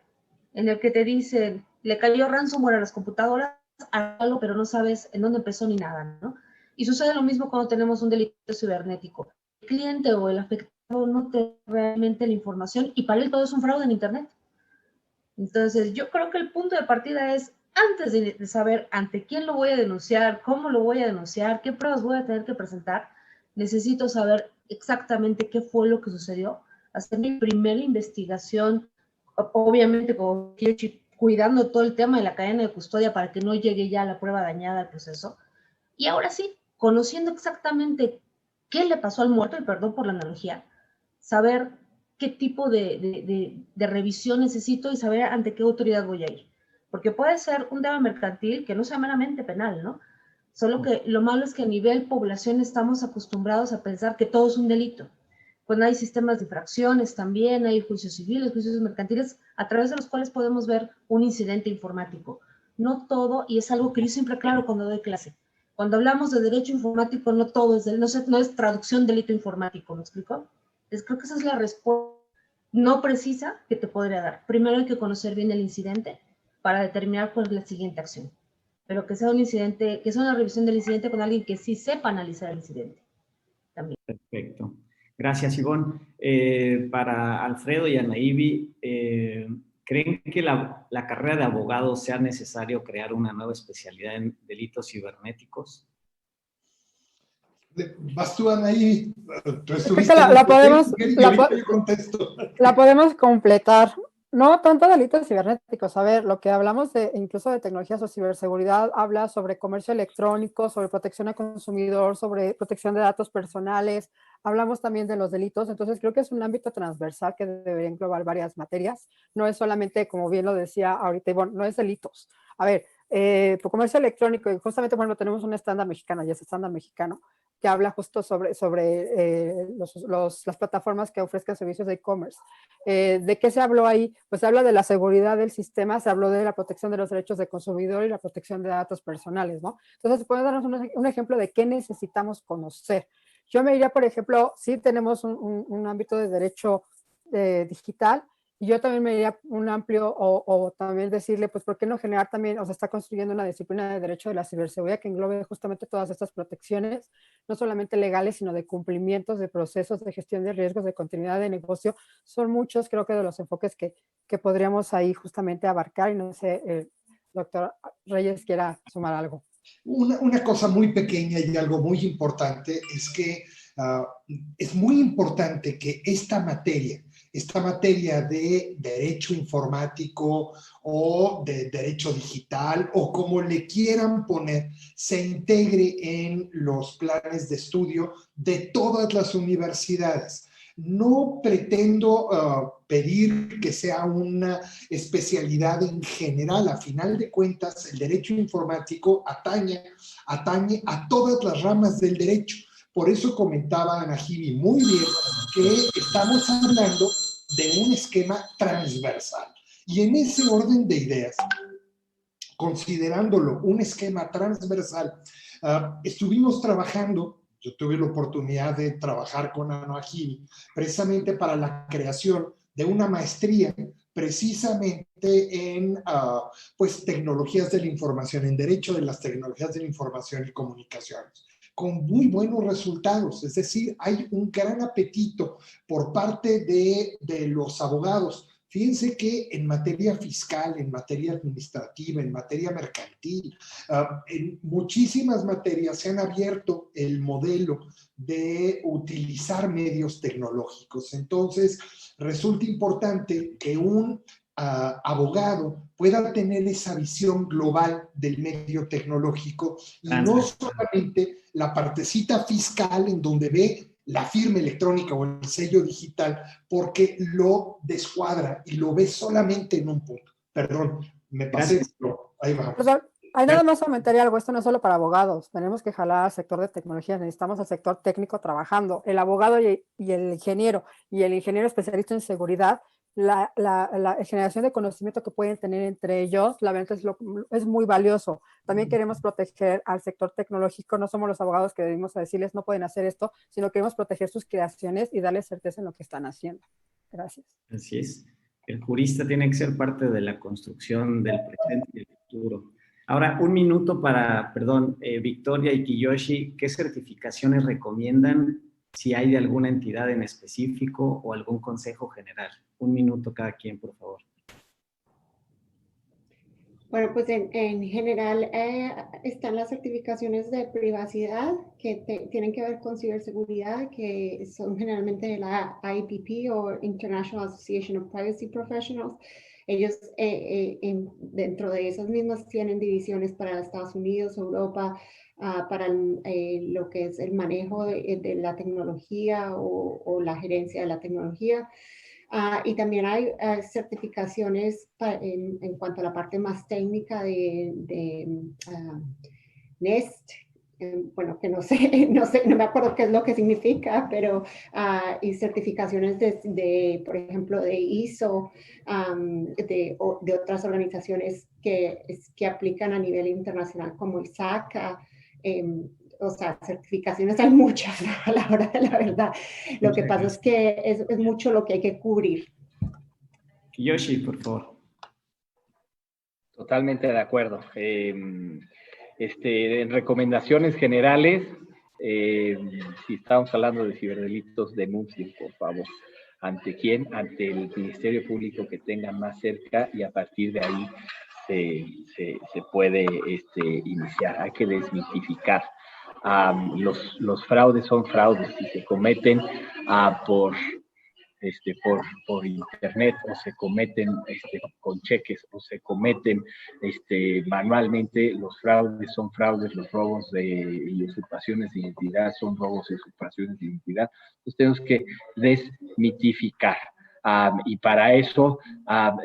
en el que te dicen, le cayó ransomware a las computadoras, algo, pero no sabes en dónde empezó ni nada, ¿no? Y sucede lo mismo cuando tenemos un delito cibernético. El cliente o el afectado no tiene realmente la información y para él todo es un fraude en Internet. Entonces, yo creo que el punto de partida es, antes de saber ante quién lo voy a denunciar, cómo lo voy a denunciar, qué pruebas voy a tener que presentar, necesito saber exactamente qué fue lo que sucedió, hacer mi primera investigación, obviamente cuidando todo el tema de la cadena de custodia para que no llegue ya la prueba dañada al proceso. Y ahora sí, conociendo exactamente qué le pasó al muerto, y perdón por la analogía, saber qué tipo de revisión necesito y saber ante qué autoridad voy a ir. Porque puede ser un tema mercantil que no sea meramente penal, ¿no? Solo que lo malo es que a nivel población estamos acostumbrados a pensar que todo es un delito. Cuando hay sistemas de infracciones también, hay juicios civiles, juicios mercantiles, a través de los cuales podemos ver un incidente informático. No todo, y es algo que yo siempre aclaro cuando doy clase. Cuando hablamos de derecho informático, no todo es, no es traducción delito informático, ¿me explico? Entonces, creo que esa es la respuesta no precisa que te podría dar. Primero hay que conocer bien el incidente para determinar cuál es la siguiente acción. Pero que sea un incidente, que sea una revisión del incidente con alguien que sí sepa analizar el incidente. También. Perfecto. Gracias, Ivonne. Para Alfredo y Anaíbi, ¿creen que la carrera de abogado sea necesario crear una nueva especialidad en delitos cibernéticos? Vas tú, Anaí. Tú la podemos completar No tanto delitos cibernéticos. A ver, lo que hablamos de incluso de tecnologías o ciberseguridad habla sobre comercio electrónico, sobre protección al consumidor, sobre protección de datos personales. Hablamos también de los delitos. Entonces, creo que es un ámbito transversal que debería englobar varias materias. No es solamente, como bien lo decía ahorita Ivonne, no es delitos. A ver, por comercio electrónico, y justamente, bueno, tenemos un estándar mexicano, y ese estándar mexicano, que habla justo sobre las plataformas que ofrezcan servicios de e-commerce. ¿De qué se habló ahí? Pues se habla de la seguridad del sistema, se habló de la protección de los derechos del consumidor y la protección de datos personales, ¿no? Entonces, ¿puedes darnos un ejemplo de qué necesitamos conocer? Yo me diría, por ejemplo, sí tenemos un ámbito de derecho digital, y yo también me diría un amplio, o también decirle, pues, ¿por qué no generar también, o sea, está construyendo una disciplina de derecho de la ciberseguridad que englobe justamente todas estas protecciones, no solamente legales, sino de cumplimientos, de procesos, de gestión de riesgos, de continuidad de negocio? Son muchos, creo que, de los enfoques que podríamos ahí justamente abarcar, y no sé, doctor Reyes quiera sumar algo. Una cosa muy pequeña y algo muy importante es que es muy importante que esta materia de derecho informático o de derecho digital o como le quieran poner, se integre en los planes de estudio de todas las universidades. No pretendo pedir que sea una especialidad en general. A final de cuentas, el derecho informático atañe a todas las ramas del derecho. Por eso comentaba Ana Jibi muy bien que estamos hablando de un esquema transversal. Y en ese orden de ideas, considerándolo un esquema transversal, estuvimos trabajando. Yo tuve la oportunidad de trabajar con Ana Jibi precisamente para la creación de una maestría precisamente en pues, tecnologías de la información, en derecho de las tecnologías de la información y comunicaciones, con muy buenos resultados. Es decir, hay un gran apetito por parte de los abogados. Fíjense que en materia fiscal, en materia administrativa, en materia mercantil, en muchísimas materias se han abierto el modelo de utilizar medios tecnológicos. Entonces, resulta importante que un abogado pueda tener esa visión global del medio tecnológico y no solamente la partecita fiscal en donde ve la firma electrónica o el sello digital, porque lo descuadra y lo ve solamente en un punto. Perdón, me pasé, pero ahí va. Ahí nada más aumentaría algo, esto no es solo para abogados, tenemos que jalar al sector de tecnología, necesitamos al sector técnico trabajando, el abogado y el ingeniero especialista en seguridad, la generación de conocimiento que pueden tener entre ellos, la verdad es muy valioso. También queremos proteger al sector tecnológico, no somos los abogados que debemos decirles no pueden hacer esto, sino queremos proteger sus creaciones y darles certeza en lo que están haciendo. Gracias. Así es. El jurista tiene que ser parte de la construcción del presente y del futuro. Ahora, un minuto para, Victoria y Kiyoshi, ¿qué certificaciones recomiendan si hay de alguna entidad en específico o algún consejo general? Un minuto cada quien, por favor. Bueno, pues en general están las certificaciones de privacidad que tienen que ver con ciberseguridad, que son generalmente de la IPP o International Association of Privacy Professionals. Ellos dentro de esas mismas tienen divisiones para Estados Unidos, Europa, para lo que es el manejo de la tecnología o la gerencia de la tecnología. Y también hay certificaciones en cuanto a la parte más técnica de NIST, bueno, que no me acuerdo qué es lo que significa, pero y certificaciones por ejemplo, de ISO, de otras organizaciones que aplican a nivel internacional como ISACA. O sea, certificaciones hay muchas a la hora de la verdad. Lo que pasa es que es mucho lo que hay que cubrir. Yoshi, por favor. Totalmente de acuerdo. En recomendaciones generales, si estamos hablando de ciberdelitos, denuncien, por favor. ¿Ante quién? Ante el Ministerio Público que tengan más cerca, y a partir de ahí se puede iniciar. Hay que desmitificar. Los fraudes son fraudes y se cometen por por internet, o se cometen con cheques, o se cometen manualmente. Los fraudes son fraudes, los robos y usurpaciones de identidad son robos y usurpaciones de identidad. Entonces tenemos que desmitificar. Y para eso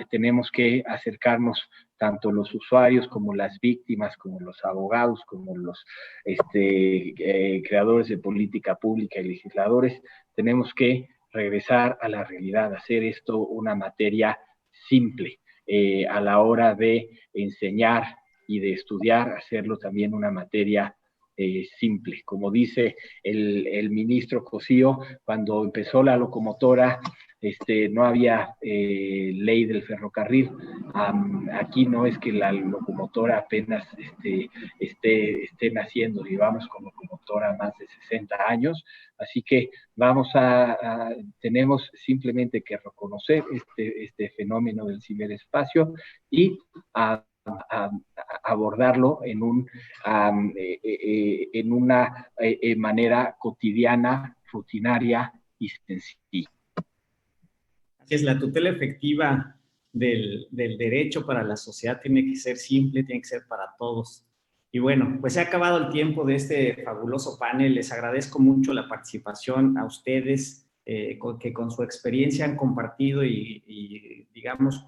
tenemos que acercarnos tanto los usuarios como las víctimas, como los abogados, como los creadores de política pública y legisladores. Tenemos que regresar a la realidad, hacer esto una materia simple a la hora de enseñar y de estudiar, hacerlo también una materia simple. Como dice el ministro Cosío, cuando empezó la locomotora, no había ley del ferrocarril. Aquí no es que la locomotora apenas esté naciendo, llevamos con locomotora más de 60 años, así que tenemos simplemente que reconocer este fenómeno del ciberespacio y abordarlo en una manera cotidiana, rutinaria y sencilla. Así es, la tutela efectiva del derecho para la sociedad tiene que ser simple, tiene que ser para todos. Y bueno, pues se ha acabado el tiempo de este fabuloso panel. Les agradezco mucho la participación a ustedes, que con su experiencia han compartido y digamos,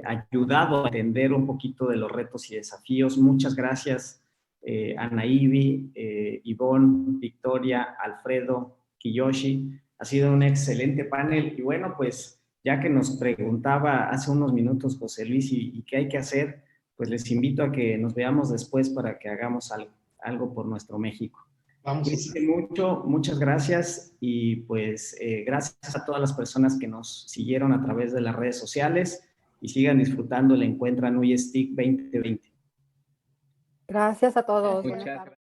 ayudado a entender un poquito de los retos y desafíos. Muchas gracias, Anaíbi, Ivonne, Victoria, Alfredo, Kiyoshi. Ha sido un excelente panel. Y bueno, pues ya que nos preguntaba hace unos minutos José Luis y qué hay que hacer, pues les invito a que nos veamos después para que hagamos algo por nuestro México. Cuídense mucho, muchas gracias y pues gracias a todas las personas que nos siguieron a través de las redes sociales y sigan disfrutando el encuentro NUYSTIC 2020. Gracias a todos. Muchas gracias.